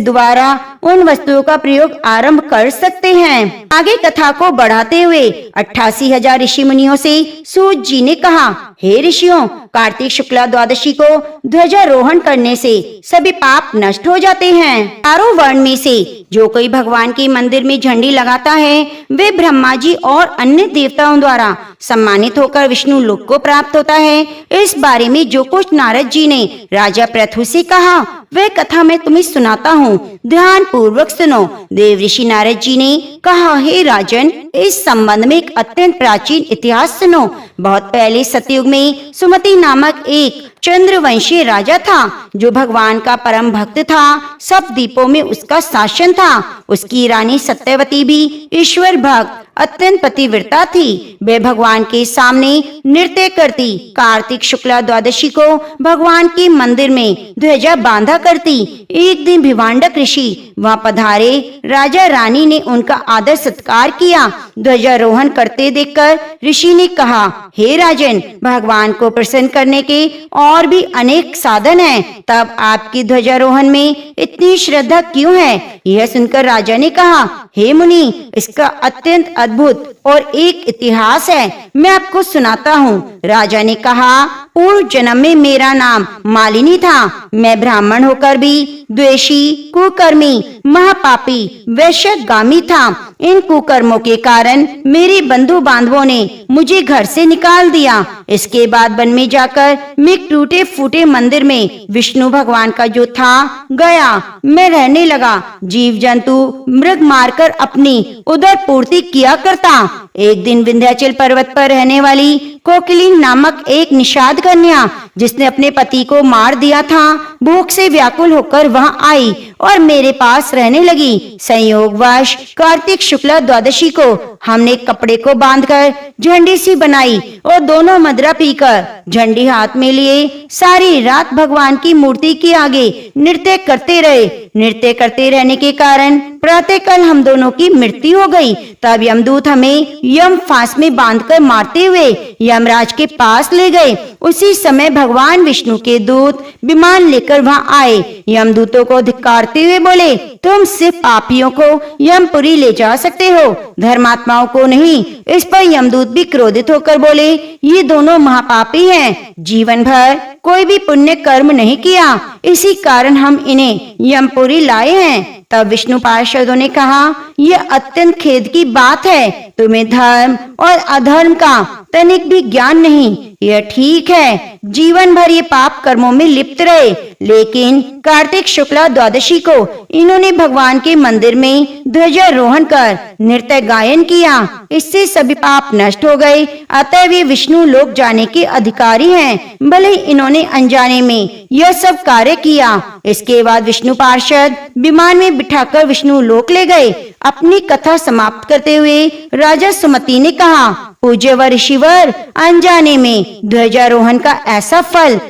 दोबारा उन वस्तुओं का प्रयोग आरंभ कर सकते हैं। आगे कथा को बढ़ाते हुए 88,000 ऋषि मुनियों से सूत जी ने कहा, हे ऋषियों, कार्तिक शुक्ला द्वादशी को ध्वजारोहण करने से सभी पाप नष्ट हो जाते हैं। चारों वर्ण में से जो कोई भगवान के मंदिर में झंडी लगाता है वे ब्रह्मा जी और अन्य देवताओं द्वारा सम्मानित होकर विष्णु लोक को प्राप्त होता है। इस बारे में जो कुछ नारद जी ने राजा पृथु से कहा वह कथा मैं तुम्हें सुनाता हूँ, ध्यान पूर्वक सुनो। देव ऋषि नारद जी ने कहा, हे राजन, इस संबंध में एक अत्यंत प्राचीन इतिहास सुनो। बहुत पहले सतयुग में सुमति नामक एक चंद्रवंशी राजा था जो भगवान का परम भक्त था। सब द्वीपों में उसका शासन था। उसकी रानी सत्यवती भी ईश्वर भक्त अत्यंत पतिव्रता थी। वे भगवान के सामने नृत्य करती। कार्तिक शुक्ला द्वादशी को भगवान के मंदिर में ध्वजा बांधा करती। एक दिन भिवांडक ऋषि वहां पधारे। राजा रानी ने उनका आदर सत्कार किया। ध्वजारोहण करते देखकर ऋषि ने कहा, हे राजन, भगवान को प्रसन्न करने के और भी अनेक साधन हैं, तब आपकी ध्वजारोहण में इतनी श्रद्धा क्यों है? यह सुनकर राजा ने कहा, हे मुनि, इसका अत्यंत अद्भुत और एक इतिहास है, मैं आपको सुनाता हूँ। राजा ने कहा, पूर्व जन्म में मेरा नाम मालिनी था। मैं ब्राह्मण होकर भी द्वेषी, कुकर्मी, महापापी, वैश्यगामी था। इन कुकर्मों के कारण मेरे बंधु बांधवों ने मुझे घर से निकाल दिया। इसके बाद वन में जाकर मैं टूटे फूटे मंदिर में विष्णु भगवान का जो था गया। मैं रहने लगा। जीव जंतु मृग मारकर अपनी उदर पूर्ति किया करता। एक दिन विंध्याचल पर्वत पर रहने वाली कोकिली नामक एक निषाद कन्या, जिसने अपने पति को मार दिया था, भूख से व्याकुल होकर वहां आई और मेरे पास रहने लगी। संयोगवश कार्तिक शुक्ला द्वादशी को हमने कपड़े को बांधकर झंडी सी बनाई और दोनों मदिरा पीकर झंडी हाथ में लिए सारी रात भगवान की मूर्ति के आगे नृत्य करते रहे। नृत्य करते रहने के कारण प्रातःकाल हम दोनों की मृत्यु हो गई। तब यमदूत हमें यम फांस में बांधकर मारते हुए यमराज के पास ले गए। उसी समय भगवान विष्णु के दूत विमान लेकर वहां आए। यमदूतों को धिक्कारते हुए बोले, तुम सिर्फ पापियों को यमपुरी ले जा सकते हो, धर्मात्माओं को नहीं। इस पर यमदूत भी क्रोधित होकर बोले, ये दोनों महापापी हैं, जीवन भर कोई भी पुण्य कर्म नहीं किया, इसी कारण हम इन्हें यमपुरी लाए हैं। तब विष्णु पार्षदों ने कहा, यह अत्यंत खेद की बात है, तुम्हें धर्म और अधर्म का तनिक भी ज्ञान नहीं। यह ठीक है, जीवन भर ये पाप कर्मों में लिप्त रहे, लेकिन कार्तिक शुक्ला द्वादशी को इन्होंने भगवान के मंदिर में ध्वजारोहण कर नृत्य गायन किया। इससे सभी पाप नष्ट हो गए। अतः वे विष्णु लोक जाने के अधिकारी हैं, भले इन्होंने अनजाने में यह सब कार्य किया। इसके बाद विष्णु पार्षद विमान में बिठाकर विष्णु लोक ले गए। अपनी कथा समाप्त करते हुए राजा सुमति ने कहा, पूज्यवर ऋषिवर, अनजाने में ध्वजारोहण का ऐसा फल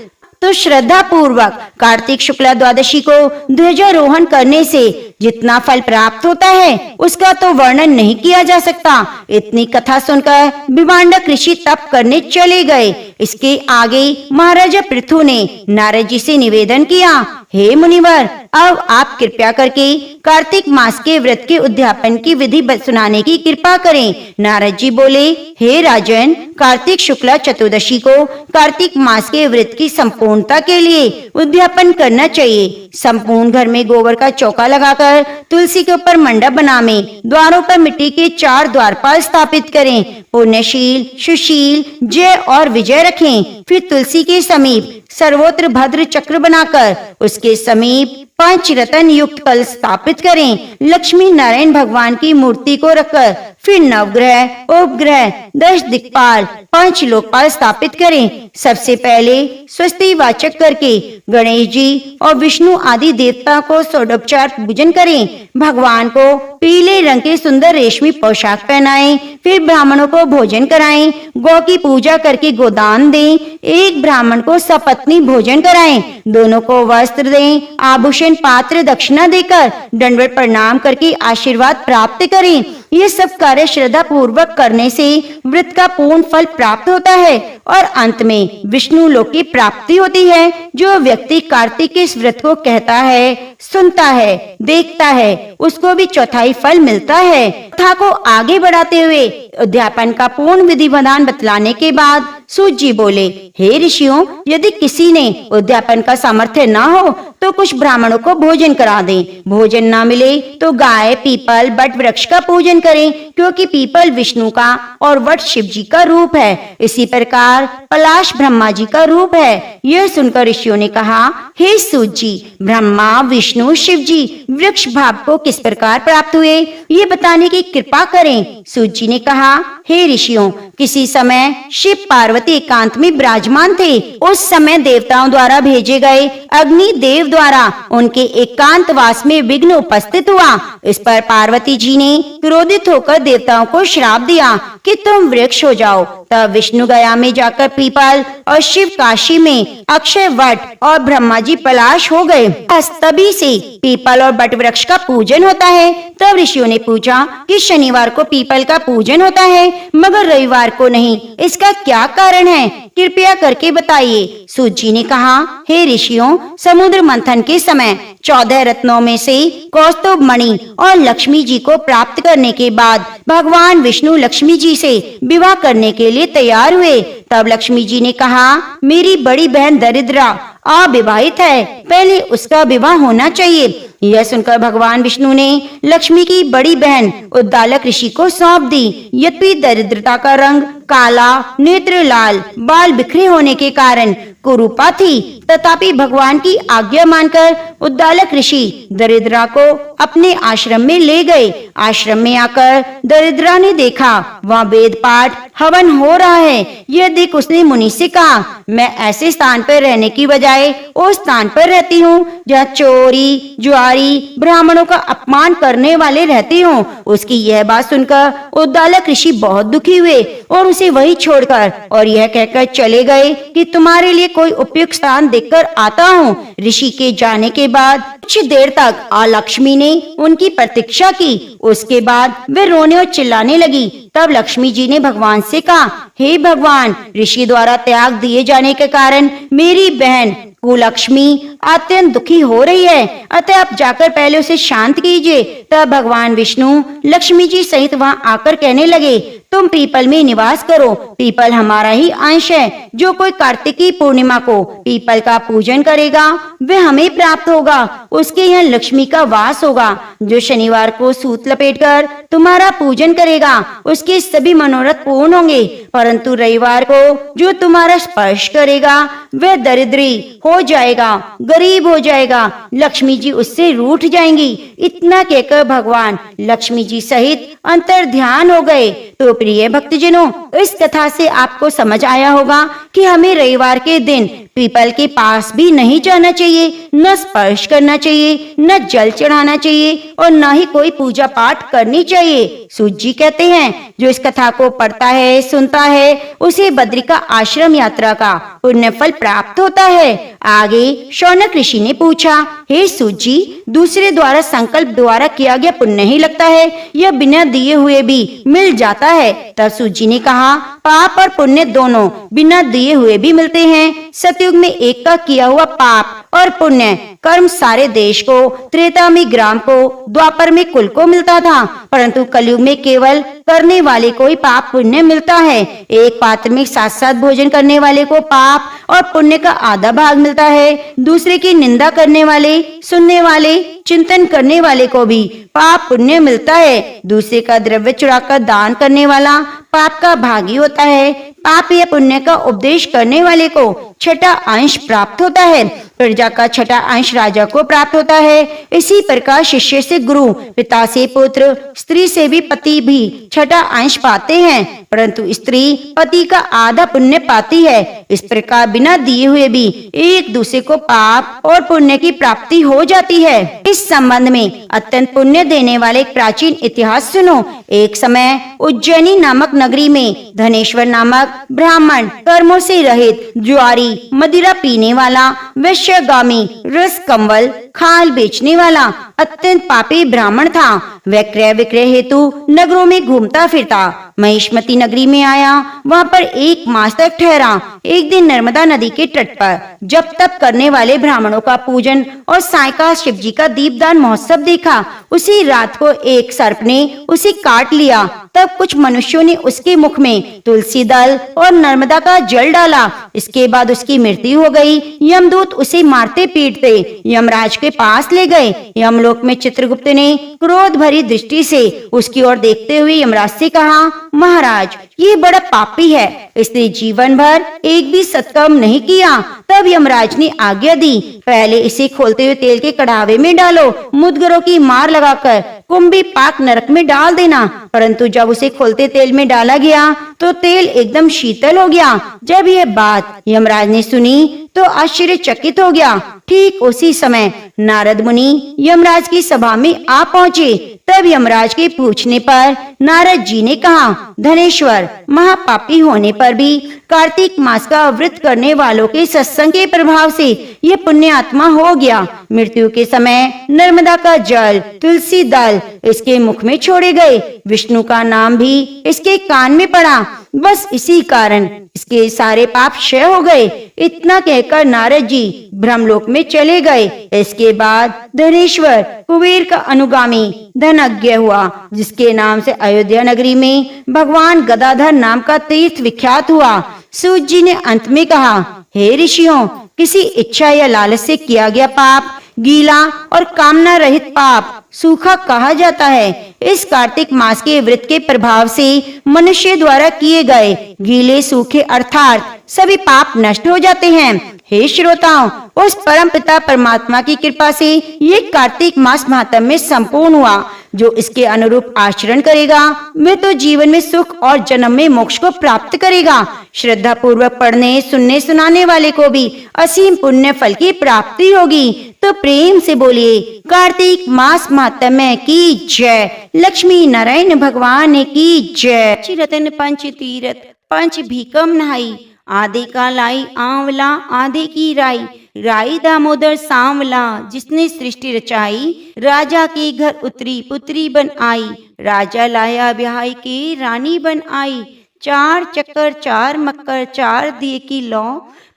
तो श्रद्धा पूर्वक कार्तिक शुक्ला द्वादशी को ध्वजारोहण करने से जितना फल प्राप्त होता है उसका तो वर्णन नहीं किया जा सकता। इतनी कथा सुनकर विभांडक ऋषि तप करने चले गए। इसके आगे महाराजा पृथु ने नारद जी से निवेदन किया, हे मुनिवर, अब आप कृपया करके कार्तिक मास के व्रत के उद्यापन की विधि सुनाने की कृपा करें। नारद जी बोले, हे राजन, कार्तिक शुक्ला चतुर्दशी को कार्तिक मास के व्रत की संपूर्णता के लिए उद्यापन करना चाहिए। संपूर्ण घर में गोबर का चौका लगाकर तुलसी के ऊपर मंडप बनावें। द्वारों पर मिट्टी के 4 द्वारपाल स्थापित करें। पुण्यशील, सुशील, जय और विजय रखें। फिर तुलसी के समीप सर्वोत्र भद्र चक्र बनाकर उसके समीप 5 रतन युक्त कलश स्थापित करें। लक्ष्मी नारायण भगवान की मूर्ति को रखकर फिर नवग्रह, उपग्रह, 10 दिक्पाल, 5 लोकपाल स्थापित करें। सबसे पहले स्वस्ति वाचक करके गणेश जी और विष्णु आदि देवता को षोडोपचार पूजन करें। भगवान को पीले रंग के सुंदर रेशमी पोशाक पहनाएं। फिर ब्राह्मणों को भोजन कराएं। गौ की पूजा करके गोदान दें। एक ब्राह्मण को सपत्नी भोजन कराएं। दोनों को वस्त्र दें, आभूषण भोजन पात्र दक्षिणा देकर दंडवत प्रणाम करके आशीर्वाद प्राप्त करें। ये सब कार्य श्रद्धा पूर्वक करने से व्रत का पूर्ण फल प्राप्त होता है और अंत में विष्णु लोक की प्राप्ति होती है। जो व्यक्ति कार्तिक के इस व्रत को कहता है, सुनता है, देखता है, उसको भी चौथाई फल मिलता है। कथा को आगे बढ़ाते हुए उद्यापन का पूर्ण विधि विधान बतलाने के बाद सूत जी बोले, हे ऋषियों, यदि किसी ने उद्यापन का सामर्थ्य न हो तो कुछ ब्राह्मणों को भोजन करा दें। भोजन न मिले तो गाय, पीपल, बट वृक्ष का पूजन करें, क्योंकि पीपल विष्णु का और वट शिव जी का रूप है। इसी प्रकार पलाश ब्रह्मा जी का रूप है। यह सुनकर ऋषियों ने कहा, हे सूत जी, ब्रह्मा, विष्णु, शिव जी वृक्ष भाव को किस प्रकार प्राप्त हुए, ये बताने की कृपा करें। सूत जी ने कहा, हे ऋषियों, किसी समय शिव पार्वती एकांत में विराजमान थे। उस समय देवताओं द्वारा भेजे गए अग्नि देव द्वारा उनके एकांत वास में विघ्न उपस्थित हुआ। इस पर पार्वती जी ने क्रोधित होकर देवताओं को श्राप दिया कि तुम वृक्ष हो जाओ। तब विष्णु गया में जाकर पीपल और शिव काशी में अक्षय वट और ब्रह्मा जी पलाश हो गए। बस तभी से पीपल और बट वृक्ष का पूजन होता है। तब ऋषियों ने पूछा कि शनिवार को पीपल का पूजन होता है मगर रविवार को नहीं, इसका क्या कारण है, कृपया करके बताइए। सूत जी ने कहा, हे ऋषियों, समुद्र मंथन के समय 14 रत्नों में से कौस्तुभ मणि और लक्ष्मी जी को प्राप्त करने के बाद भगवान विष्णु लक्ष्मी जी से विवाह करने के लिए तैयार हुए। तब लक्ष्मी जी ने कहा, मेरी बड़ी बहन दरिद्रा अविवाहित है, पहले उसका विवाह होना चाहिए। यह सुनकर भगवान विष्णु ने लक्ष्मी की बड़ी बहन उद्दालक ऋषि को सौंप दी। यद्यपि दरिद्रता का रंग काला, नेत्र लाल, बाल बिखरे होने के कारण कुरूपा थी, तथापि भगवान की आज्ञा मानकर उद्दालक ऋषि दरिद्रा को अपने आश्रम में ले गए। आश्रम में आकर दरिद्रा ने देखा वहाँ वेद पाठ हवन हो रहा है। यह देख उसने मुनि से कहा, मैं ऐसे स्थान पर रहने की बजाय उस स्थान पर रहती हूँ जहाँ चोरी, जुआरी, ब्राह्मणों का अपमान करने वाले रहते हों। उसकी यह बात सुनकर उद्दालक ऋषि बहुत दुखी हुए और उसे वही छोड़कर और यह कहकर चले गए कि तुम्हारे लिए कोई उपयुक्त स्थान देखकर आता हूँ। ऋषि के जाने के बाद कुछ देर तक लक्ष्मी ने उनकी प्रतीक्षा की। उसके बाद वे रोने और चिल्लाने लगी। तब लक्ष्मी जी ने भगवान से कहा, हे भगवान, ऋषि द्वारा त्याग दिए जाने के कारण मेरी बहन कुलक्ष्मी अत्यंत दुखी हो रही है, अतः आप जाकर पहले उसे शांत कीजिए। तब भगवान विष्णु लक्ष्मी जी सहित वहाँ आकर कहने लगे, तुम पीपल में निवास करो। पीपल हमारा ही अंश है। जो कोई कार्तिकी पूर्णिमा को पीपल का पूजन करेगा वह हमें प्राप्त होगा। उसके यहाँ लक्ष्मी का वास होगा। जो शनिवार को सूत लपेटकर तुम्हारा पूजन करेगा उसके सभी मनोरथ पूर्ण होंगे, परंतु रविवार को जो तुम्हारा स्पर्श करेगा वह दरिद्री हो जाएगा, गरीब हो जाएगा, लक्ष्मी जी उससे रूठ जाएंगी। इतना कहकर भगवान लक्ष्मी जी सहित अंतर ध्यान हो गए। तो प्रिय भक्तजनों, इस कथा से आपको समझ आया होगा कि हमें रविवार के दिन पीपल के पास भी नहीं जाना चाहिए, न स्पर्श करना चाहिए, न जल चढ़ाना चाहिए और न ही कोई पूजा पाठ करनी चाहिए। सूत जी कहते हैं, जो इस कथा को पढ़ता है, सुनता है, उसे बद्रिका आश्रम यात्रा का पुण्य फल प्राप्त होता है। आगे शौनक ऋषि ने पूछा, हे सूत जी, दूसरे द्वारा संकल्प द्वारा किया गया पुण्य ही लगता है या बिना दिए हुए भी मिल जाता है? तब सूत जी ने कहा, पाप और पुण्य दोनों बिना दिए हुए भी मिलते हैं। सतयुग में एक का किया हुआ पाप और पुण्य कर्म सारे देश को, त्रेता में ग्राम को, द्वापर में कुल को मिलता था, परंतु कलयुग में केवल करने वाले को ही पाप पुण्य मिलता है। एक पात्र में साथ साथ भोजन करने वाले को पाप और पुण्य का आधा भाग मिलता है। दूसरे की निंदा करने वाले, सुनने वाले, चिंतन करने वाले को भी पाप पुण्य मिलता है। दूसरे का द्रव्य चुराकर दान करने वाला पाप का भागी होता है। पाप या पुण्य का उपदेश करने वाले को छठा अंश प्राप्त होता है। प्रजा का छठा अंश राजा को प्राप्त होता है। इसी प्रकार शिष्य से गुरु, पिता से पुत्र, स्त्री से भी पति भी छठा अंश पाते हैं, परंतु स्त्री पति का आधा पुण्य पाती है। इस प्रकार बिना दिए हुए भी एक दूसरे को पाप और पुण्य की प्राप्ति हो जाती है। इस संबंध में अत्यंत पुण्य देने वाले एक प्राचीन इतिहास सुनो। एक समय उज्जैनी नामक नगरी में धनेश्वर नामक ब्राह्मण कर्मों से रहित, जुआरी, मदिरा पीने वाला, वैश्य वेश्यागामी, रस कंवल, खाल बेचने वाला अत्यंत पापी ब्राह्मण था। वह क्रय विक्रय हेतु नगरों में घूमता फिरता महिष्मती नगरी में आया। वहाँ पर 1 मास तक ठहरा। एक दिन नर्मदा नदी के तट पर जप तप करने वाले ब्राह्मणों का पूजन और सायंकाल शिव जी का दीपदान महोत्सव देखा। उसी रात को एक सर्प ने उसे काट लिया। तब कुछ मनुष्यों ने उसके मुख में तुलसी दल और नर्मदा का जल डाला। इसके बाद उसकी मृत्यु हो गई। यमदूत उसे मारते पीटते यमराज के पास ले गए। यमलोक में चित्रगुप्त ने क्रोध भरी दृष्टि से उसकी ओर देखते हुए यमराज से कहा, महाराज, ये बड़ा पापी है, इसने जीवन भर एक भी सत्कर्म नहीं किया। तब यमराज ने आज्ञा दी, पहले इसे खोलते हुए तेल के कढ़ावे में डालो, मुद्गरों की मार लगाकर कुंभी पाक नरक में डाल देना। परंतु जब उसे खोलते तेल में डाला गया तो तेल एकदम शीतल हो गया। जब यह बात यमराज ने सुनी तो आश्चर्यचकित हो गया। ठीक उसी समय नारद मुनि यमराज की सभा में आ पहुँचे। तब यमराज के पूछने पर नारद जी ने कहा, धनेश्वर, महापापी होने पर भी कार्तिक मास का व्रत करने वालों के सत्संग के प्रभाव से ये पुण्य आत्मा हो गया। मृत्यु के समय नर्मदा का जल, तुलसी दल इसके मुख में छोड़े गए। विष्णु का नाम भी इसके कान में पड़ा। बस इसी कारण इसके सारे पाप क्षय हो गए। इतना कहकर नारद जी ब्रह्मलोक में चले गए। इसके बाद धनेश्वर कुबेर का अनुगामी धनज्ञ हुआ, जिसके नाम से अयोध्या नगरी में भगवान गदाधर नाम का तीर्थ विख्यात हुआ। सूत जी ने अंत में कहा, हे ऋषियों, किसी इच्छा या लालच से किया गया पाप गीला और कामना रहित पाप सूखा कहा जाता है। इस कार्तिक मास के व्रत के प्रभाव से मनुष्य द्वारा किए गए गीले सूखे अर्थात सभी पाप नष्ट हो जाते हैं। हे श्रोताओं, उस परम पिता परमात्मा की कृपा से ये कार्तिक मास महात्म्य में संपूर्ण हुआ। जो इसके अनुरूप आचरण करेगा वह तो जीवन में सुख और जन्म में मोक्ष को प्राप्त करेगा। श्रद्धा पूर्वक पढ़ने सुनने सुनाने वाले को भी असीम पुण्य फल की प्राप्ति होगी। तो प्रेम से बोलिए, कार्तिक मास महात्म्य की जय। लक्ष्मी नारायण भगवान की जय। रतन पंच तीरथ पंच भीकम नहाई, आधे का लाई आंवला आधे की राई। राई दामोदर सांवला जिसने सृष्टि रचाई, राजा के घर उतरी पुत्री बन आई। राजा लाया ब्याह के रानी बन आई। 4 चक्कर 4 मक्कर 4 दिए की लौ।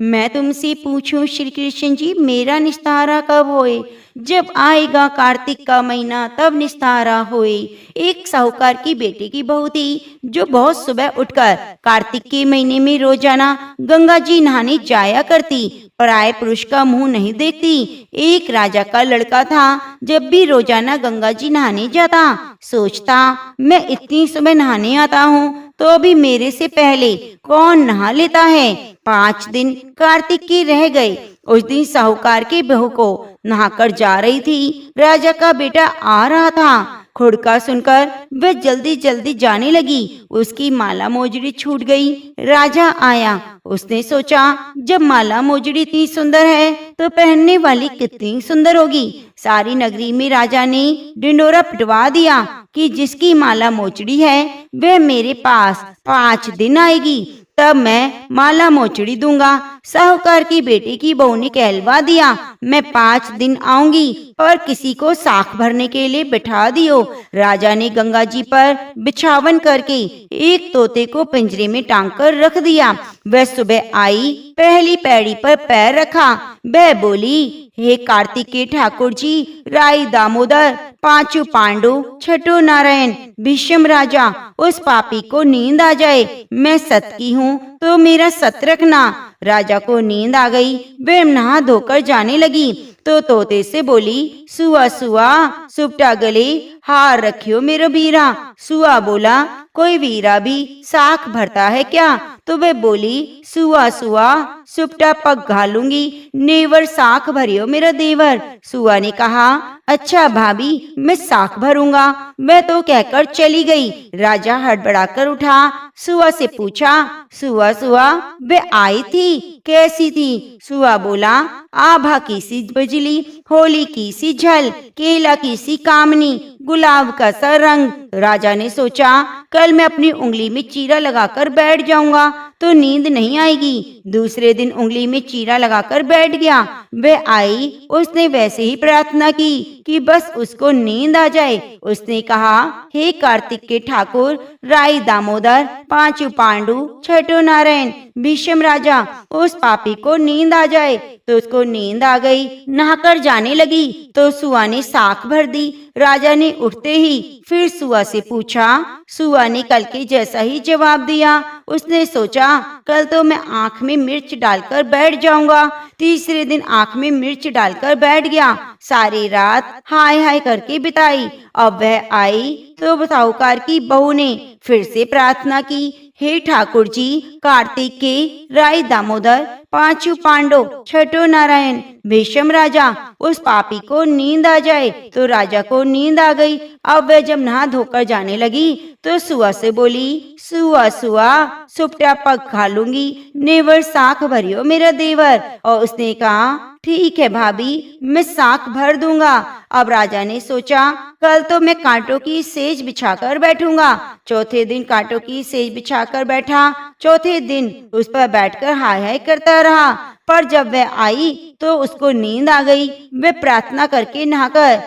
मैं तुमसे पूछूं श्री कृष्ण जी, मेरा निस्तारा कब होए? जब आएगा कार्तिक का महीना तब निस्तारा होए। एक साहूकार की बेटी की बहू थी जो बहुत सुबह उठकर कार्तिक के महीने में रोजाना गंगा जी नहाने जाया करती, पराये पुरुष का मुंह नहीं देखती। एक राजा का लड़का था, जब भी रोजाना गंगा जी नहाने जाता सोचता, मैं इतनी सुबह नहाने आता हूँ तो भी मेरे से पहले कौन नहा लेता है। 5 दिन कार्तिक के रह गए। उस दिन साहूकार की बहू को नहाकर जा रही थी। राजा का बेटा आ रहा था। खुड़का सुनकर वह जल्दी जल्दी जाने लगी। उसकी माला मोजड़ी छूट गई। राजा आया। उसने सोचा, जब माला मोजड़ी इतनी सुंदर है तो पहनने वाली कितनी सुंदर होगी। सारी नगरी में राजा ने ढिंडोरा पिटवा दिया कि जिसकी माला मोचड़ी है वह मेरे पास 5 दिन आएगी, तब मैं माला मोचड़ी दूंगा। साहूकार की बेटी की बहू ने कहलवा दिया, मैं 5 दिन आऊंगी और किसी को साख भरने के लिए बिठा दियो। राजा ने गंगा जी पर बिछावन करके एक तोते को पिंजरे में टांग कर रख दिया। वह सुबह आई, पहली पैड़ी पर पैर रखा। वह बोली, हे कार्तिक के ठाकुर जी, राई दामोदर, 5 पांडु, 6 नारायण, भीष्म राजा, उस पापी को नींद आ जाए। मैं सत की हूँ तो मेरा सत रखना। राजा को नींद आ गई। वह नहा धोकर जाने लगी तो तोते से बोली, सुआ सुआ सुपटा गले हार रखियो मेरो वीरा। सुआ बोला, कोई वीरा भी साख भरता है क्या? तो वह बोली, सुआ सुआ सुपटा पग घालूंगी, नेवर साख भरियो मेरा देवर। सुआ ने कहा, अच्छा भाभी, मैं साख भरूंगा। वह तो कहकर चली गई। राजा हड़बड़ाकर उठा, सुआ से पूछा, सुआ सुआ वह आई थी, कैसी थी? सुआ बोला, आभा की सी बिजली, होली की सी झल, केला की सी कामनी, गुलाब का सा रंग। राजा ने सोचा, कल मैं अपनी उंगली में चीरा लगाकर बैठ जाऊंगा तो नींद नहीं आएगी। दूसरे दिन उंगली में चीरा लगाकर बैठ गया। वह आई, उसने वैसे ही प्रार्थना की कि बस उसको नींद आ जाए। उसने कहा, हे कार्तिक के ठाकुर, राई दामोदर, पांचों पांडु, छठो नारायण, भीष्म राजा, उस पापी को नींद आ जाए। तो उसको नींद आ गई। नहाकर जाने लगी तो सुआ ने साख भर दी। राजा ने उठते ही फिर सुआ से पूछा। सुआ ने कल के जैसा ही जवाब दिया। उसने सोचा, कल तो मैं आंख में मिर्च डालकर बैठ जाऊंगा। तीसरे दिन आंख में मिर्च डालकर बैठ गया। सारी रात हाय हाय करके बिताई। अब वह आई तो साहूकार की बहू ने फिर से प्रार्थना की, हे ठाकुर जी, कार्तिक के, राई दामोदर, पांचों पांडव, छठो नारायण, भीष्म राजा, उस पापी को नींद आ जाए। तो राजा को नींद आ गई। अब वह जब नहा धोकर जाने लगी तो सुआ से बोली, सुआ सुआ, सुपटा पग खा लूंगी, नेवर साख भरियो मेरा देवर। और उसने कहा, ठीक है भाभी, मैं साख भर दूंगा। अब राजा ने सोचा, कल तो मैं कांटों की सेज बिछाकर बैठूंगा। चौथे दिन कांटों की सेज बिछाकर बैठा। चौथे दिन उस पर बैठकर हाय हाय करता रहा। पर जब वह आई तो उसको नींद आ गई। वह प्रार्थना करके नहाकर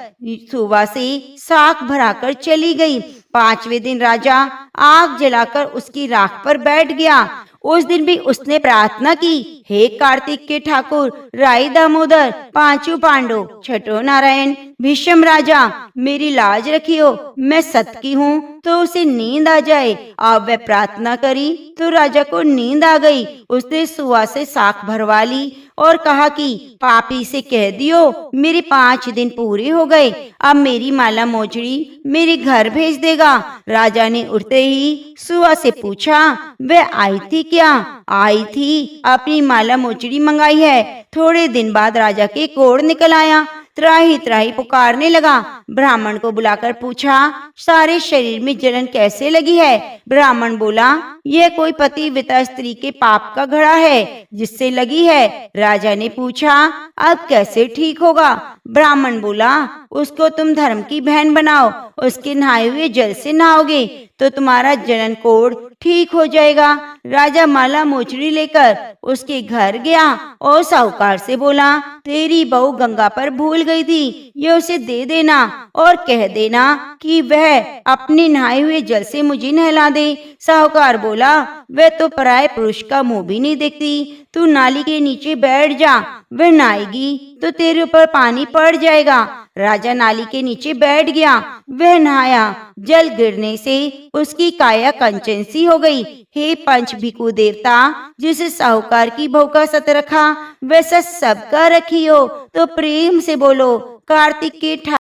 सुबह से साख भराकर चली गई। पांचवें दिन राजा आग जलाकर उसकी राख पर बैठ गया। उस दिन भी उसने प्रार्थना की, हे कार्तिक के ठाकुर, राई दामोदर, पांचों पांडव, छठो नारायण, भीष्म राजा, मेरी लाज रखियो, मैं सत की हूँ तो उसे नींद आ जाए। अब वह प्रार्थना करी तो राजा को नींद आ गई। उसने सुआ से साख भरवा ली और कहा कि पापी से कह दियो मेरे 5 दिन पूरे हो गए, अब मेरी माला मोजड़ी मेरे घर भेज देगा। राजा ने उठते ही सुआ से पूछा, वह आई थी क्या? आई थी, अपनी माला मोजड़ी मंगाई है। थोड़े दिन बाद राजा के कोढ़ निकल आया। त्राही त्राही पुकारने लगा। ब्राह्मण को बुलाकर पूछा, सारे शरीर में जलन कैसे लगी है? ब्राह्मण बोला, यह कोई पतिव्रता स्त्री के पाप का घड़ा है जिससे लगी है। राजा ने पूछा, अब कैसे ठीक होगा? ब्राह्मण बोला, उसको तुम धर्म की बहन बनाओ, उसके नहाए हुए जल से नहाओगे तो तुम्हारा जलन कोढ़ ठीक हो जाएगा। राजा माला मोचड़ी लेकर उसके घर गया और साहूकार से बोला, तेरी बहू गंगा पर भूल गई थी, ये उसे दे देना और कह देना कि वह अपने नहाए हुए जल से मुझे नहला दे। साहूकार बोला, वह तो पराये पुरुष का मुंह भी नहीं देखती, तू नाली के नीचे बैठ जा, वह नहाएगी तो तेरे ऊपर पानी पड़ जाएगा। राजा नाली के नीचे बैठ गया। वह नहाया, जल गिरने से उसकी काया कंचन सी हो गई। हे पंच भिखु देवता, जिसे साहूकार की बहू का सत रखा वैसा सबका रखियो। तो प्रेम से बोलो, कार्तिक के